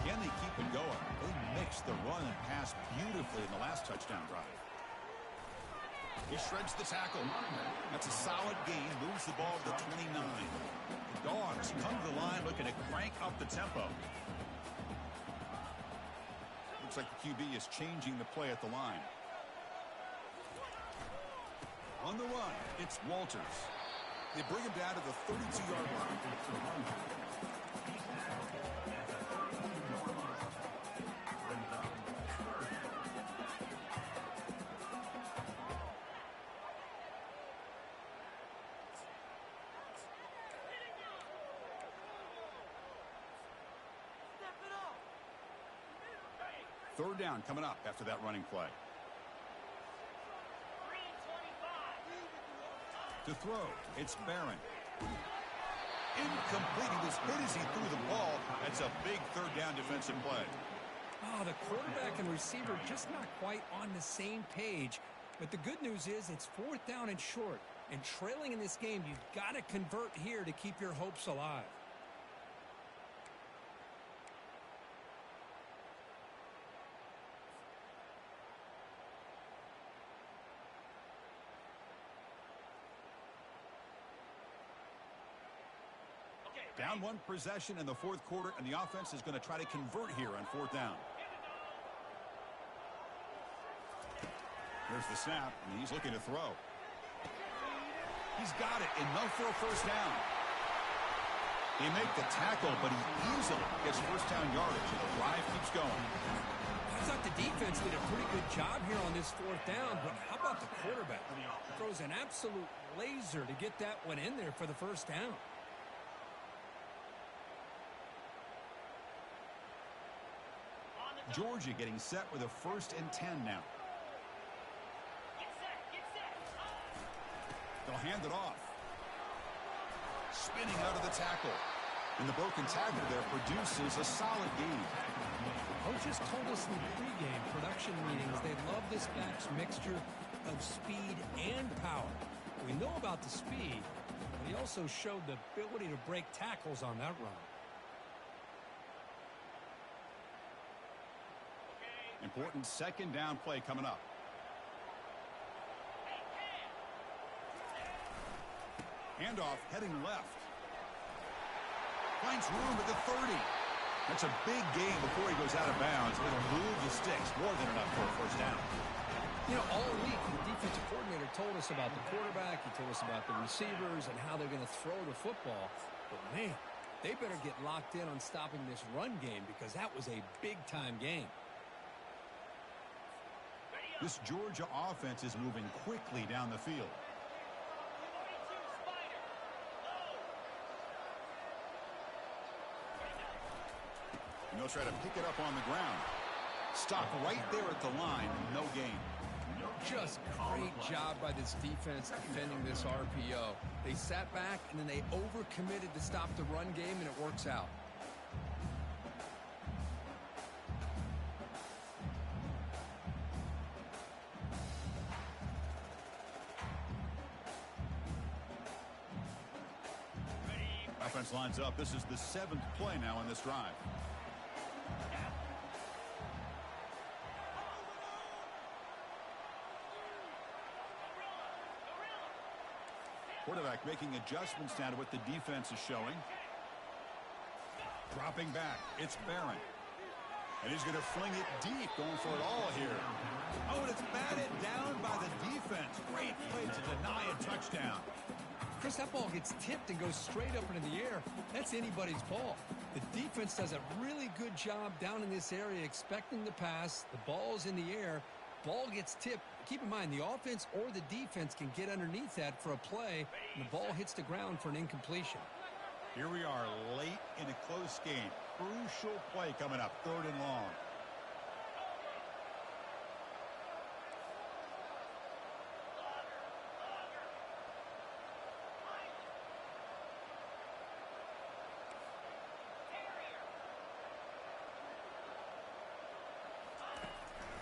Can they keep it going? They mixed the run and pass beautifully in the last touchdown drive. He shreds the tackle. That's a solid gain. Moves the ball to the 29. The Dogs come to the line looking to crank up the tempo. Looks like the QB is changing the play at the line. On the run, it's Walters. They bring him down to the 32-yard line. Third down coming up after that running play. To throw, it's Barron. Incomplete. He was hit as he threw the ball. That's a big third down defensive play. Oh, the quarterback and receiver just not quite on the same page. But the good news is it's fourth down and short. And trailing in this game, you've got to convert here to keep your hopes alive. Down one possession in the fourth quarter, and the offense is going to try to convert here on fourth down. Here's the snap, and he's looking to throw. He's got it, enough for a first down. They make the tackle, but he easily gets first down yardage, and the drive keeps going. I thought the defense did a pretty good job here on this fourth down, but how about the quarterback? Throws an absolute laser to get that one in there for the first down. Georgia getting set with a 1st and 10 now. They'll hand it off. Spinning out of the tackle. And the broken tackle there produces a solid gain. Coaches told us in the pregame production meetings they love this back's mixture of speed and power. We know about the speed, but he also showed the ability to break tackles on that run. Important second down play coming up. Handoff heading left. Finds room at the 30. That's a big gain before he goes out of bounds. It'll move the sticks. More than enough for a first down. You know, all week the defensive coordinator told us about the quarterback. He told us about the receivers and how they're going to throw the football. But, man, they better get locked in on stopping this run game because that was a big-time game. This Georgia offense is moving quickly down the field. And they'll try to pick it up on the ground. Stop right there at the line. No gain. Just great job by this defense defending this RPO. They sat back, and then they overcommitted to stop the run game, and it works out. Offense lines up. This is the 7th play now in this drive. Quarterback making adjustments now to what the defense is showing. Dropping back. It's Barron. And he's going to fling it deep, going for it all here. Oh, and it's batted down by the defense. Great play to deny a touchdown. Chris, that ball gets tipped and goes straight up into the air. That's anybody's ball. The defense does a really good job down in this area expecting the pass. The ball's in the air. Ball gets tipped. Keep in mind, the offense or the defense can get underneath that for a play, and the ball hits the ground for an incompletion. Here we are late in a close game. Crucial play coming up, 3rd and long.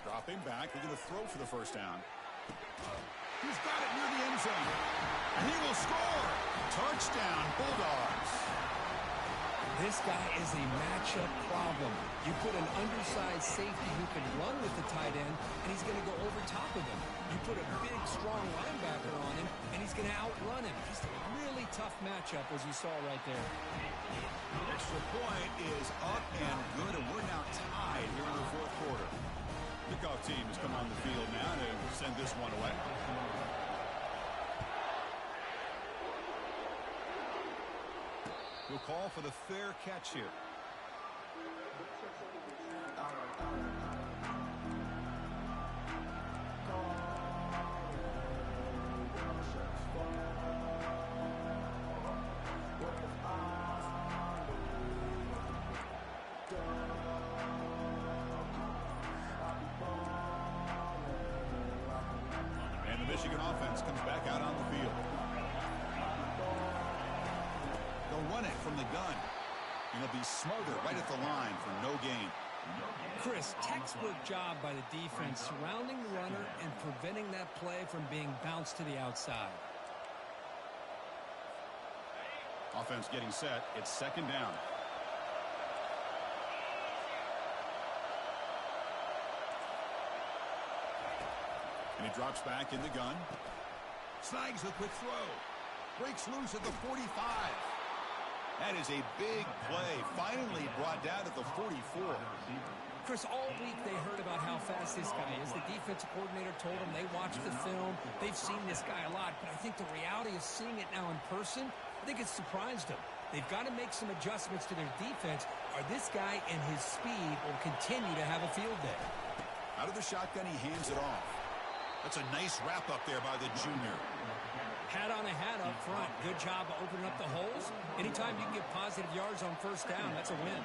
Dropping back, we're going to throw for the first down. He's got it near the end zone. And he will score. Touchdown, Bulldogs. This guy is a matchup problem. You put an undersized safety who can run with the tight end, and he's going to go over top of him. You put a big, strong linebacker on him, and he's going to outrun him. Just a really tough matchup, as you saw right there. The extra point is up and good, and we're now tied here in the 4th quarter. Kickoff team has come on the field now to send this one away. We'll call for the fair catch here. And the Michigan offense comes back out on the field. They'll run it from the gun. And it'll be smothered right at the line for no gain. Chris, textbook job by the defense surrounding the runner and preventing that play from being bounced to the outside. Offense getting set. It's 2nd down. And he drops back in the gun. Snags a quick throw. Breaks loose at the 45. That is a big play. Finally brought down at the 44. Chris, all week they heard about how fast this guy is. The defensive coordinator told them they watched the film. They've seen this guy a lot. But I think the reality of seeing it now in person, I think it's surprised them. They've got to make some adjustments to their defense, or this guy and his speed will continue to have a field day. Out of the shotgun, he hands it off. That's a nice wrap up there by the junior. Hat on a hat up front. Good job of opening up the holes. Anytime you can get positive yards on 1st down, that's a win.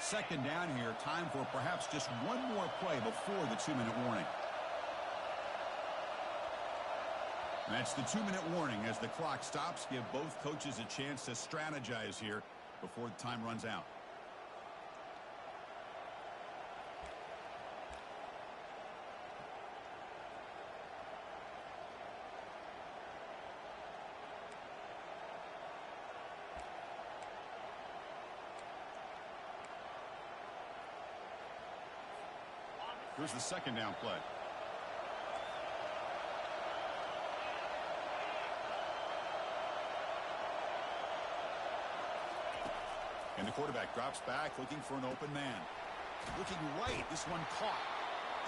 Second down here. Time for perhaps just one more play before the 2-minute warning. That's the 2-minute warning as the clock stops. Give both coaches a chance to strategize here before the time runs out. Here's the 2nd down play. And the quarterback drops back, looking for an open man. Looking right, this one caught.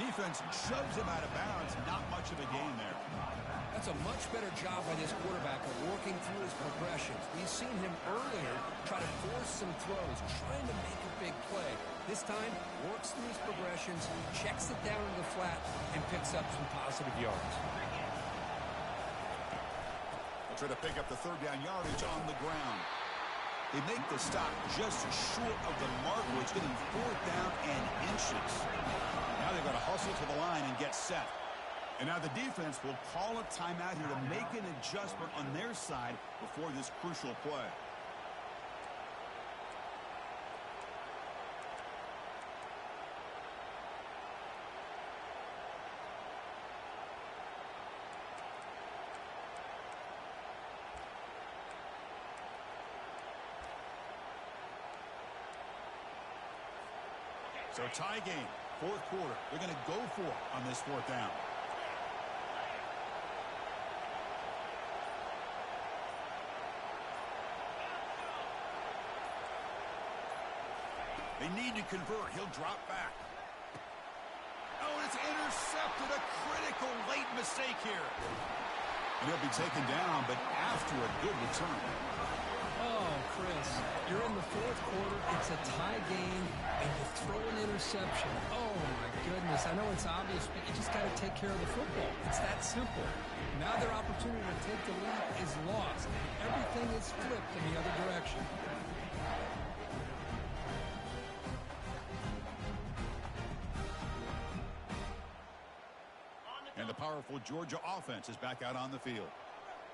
Defense shoves him out of bounds. Not much of a gain there. That's a much better job by this quarterback of working through his progressions. We've seen him earlier try to force some throws, trying to make a big play. This time, works through his progressions, checks it down to the flat, and picks up some positive yards. They'll try to pick up the 3rd down yardage on the ground. They make the stop just short of the mark, where it's getting 4th down and inches. Now they've got to hustle to the line and get set. And now the defense will call a timeout here to make an adjustment on their side before this crucial play. So tie game, 4th quarter. They're going to go for it on this 4th down. They need to convert. He'll drop back. Oh, and it's intercepted. A critical late mistake here. And he'll be taken down, but after a good return. Oh, Chris, you're in the fourth quarter. It's a tie game, and you throw an interception. Oh, my goodness. I know it's obvious, but you just got to take care of the football. It's that simple. Now their opportunity to take the lead is lost. Everything is flipped in the other direction. And the powerful Georgia offense is back out on the field,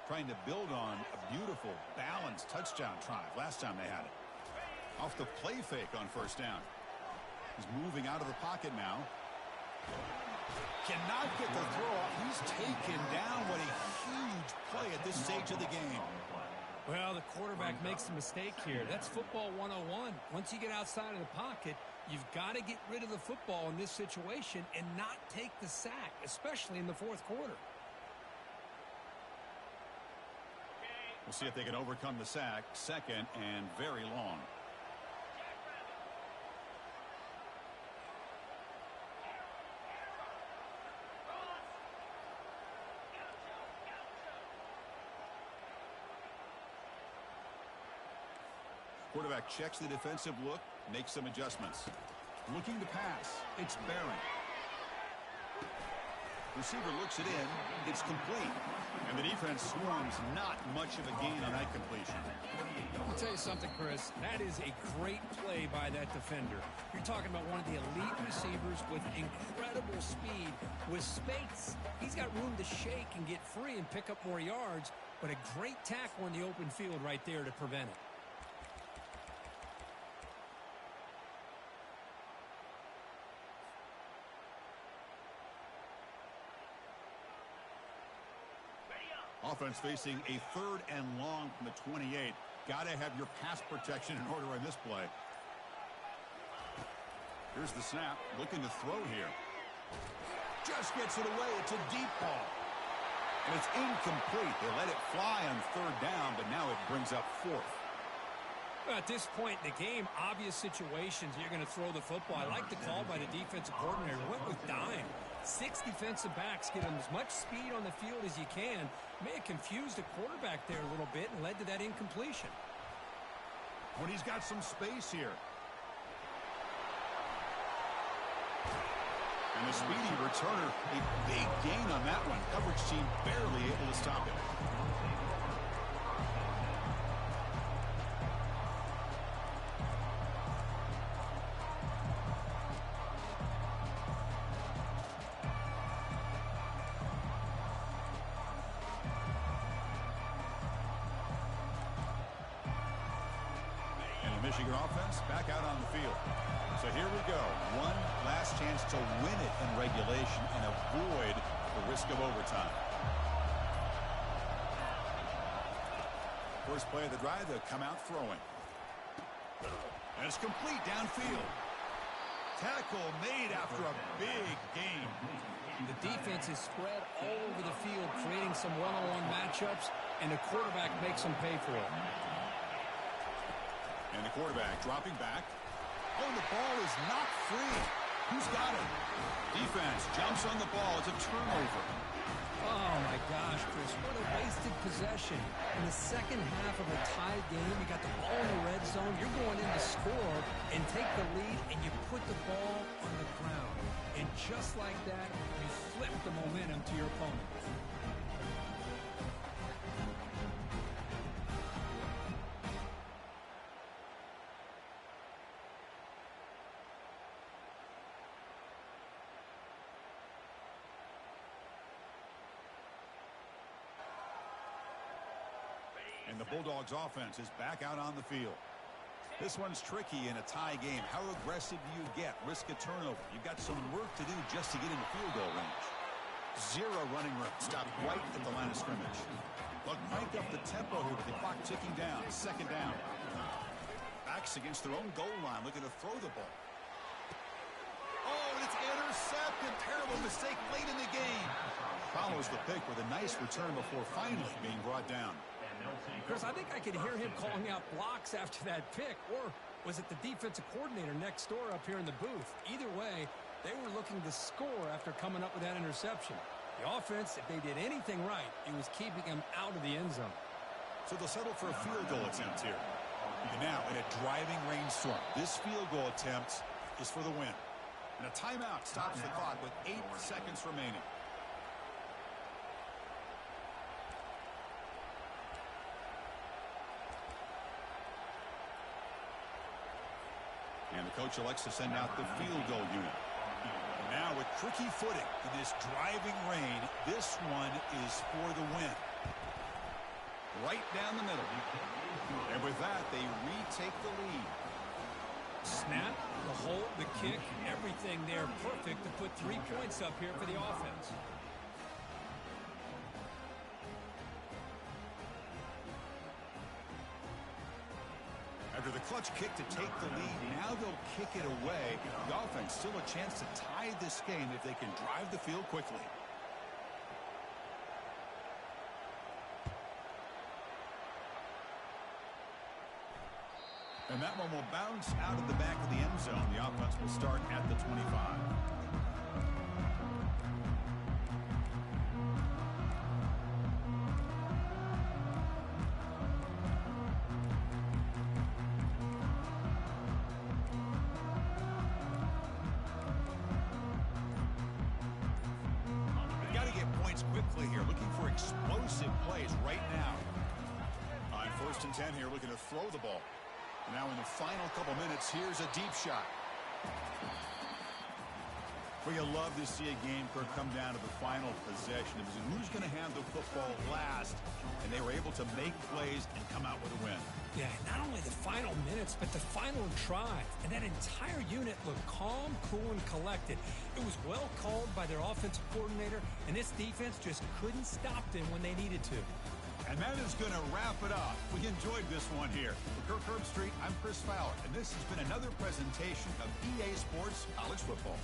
trying to build on a beautiful, balanced touchdown drive last time they had it. Off the play fake on first down. He's moving out of the pocket now. Cannot get the throw off. He's taken down. What a huge play at this stage of the game. Well, the quarterback makes a mistake here. That's football 101. Once you get outside of the pocket, you've got to get rid of the football in this situation and not take the sack, especially in the fourth quarter. We'll see if they can overcome the sack. Second and very long. Quarterback checks the defensive look, makes some adjustments. Looking to pass. It's Barron. Receiver looks it in. It's complete. And the defense swarms not much of a gain on that completion. I'll tell you something, Chris. That is a great play by that defender. You're talking about one of the elite receivers with incredible speed. With space, he's got room to shake and get free and pick up more yards. But a great tackle in the open field right there to prevent it. Offense facing a third and long from the 28. Got to have your pass protection in order on this play. Here's the snap. Looking to throw here. Just gets it away. It's a deep ball. And it's incomplete. They let it fly on third down, but now it brings up fourth. At this point in the game, obvious situations, you're going to throw the football. I like the call by the defensive coordinator. Went with dime. 6 defensive backs, get them as much speed on the field as you can. May have confused the quarterback there a little bit and led to that incompletion. When he's got some space here. And the speedy returner, a big gain on that one. Coverage team barely able to stop it. Michigan offense back out on the field. So here we go. One last chance to win it in regulation and avoid the risk of overtime. First play of the drive, they'll come out throwing. And it's complete downfield. Tackle made after a big gain. The defense is spread all over the field, creating some one-on-one matchups, and the quarterback makes them pay for it. And the quarterback dropping back. Oh, the ball is not free. Who's got it? Defense jumps on the ball. It's a turnover. Oh, my gosh, Chris. What a wasted possession. In the second half of a tied game, you got the ball in the red zone. You're going in to score and take the lead, and you put the ball on the ground. And just like that, you flip the momentum to your opponent. And the Bulldogs offense is back out on the field. This one's tricky in a tie game. How aggressive do you get? Risk a turnover. You've got some work to do just to get into field goal range. Zero running room. Stop right at the line of scrimmage. Look, crank up the tempo here with the clock ticking down. Second down. Backs against their own goal line, looking to throw the ball. Oh, and it's intercepted. Terrible mistake late in the game. Follows the pick with a nice return before finally being brought down. Chris, I think I could hear him calling out blocks after that pick, or was it the defensive coordinator next door up here in the booth? Either way, they were looking to score after coming up with that interception. The offense, if they did anything right, it was keeping them out of the end zone. So they'll settle for a field goal attempt here. And now in a driving rainstorm, this field goal attempt is for the win. And a timeout stops the clock with 8 seconds remaining. And the coach elects to send out the field goal unit. And now with tricky footing in this driving rain, this one is for the win. Right down the middle. And with that, they retake the lead. Snap, the hold, the kick, everything there perfect to put 3 points up here for the offense. After the clutch kick to take the lead, now they'll kick it away. The offense still a chance to tie this game if they can drive the field quickly. And that one will bounce out of the back of the end zone. The offense will start at the 25. They've got to get points quickly here, looking for explosive plays right now. On 1st and 10 here, looking to throw the ball. Now in the final couple minutes, here's a deep shot. Well, you love to see a game come down to the final possession. It was who's going to have the football last, and they were able to make plays and come out with a win. Yeah, not only the final minutes, but the final drive. And that entire unit looked calm, cool, and collected. It was well called by their offensive coordinator, and this defense just couldn't stop them when they needed to. And that is going to wrap it up. We enjoyed this one here. For Kirk Herbstreit, I'm Chris Fowler, and this has been another presentation of EA Sports College Football.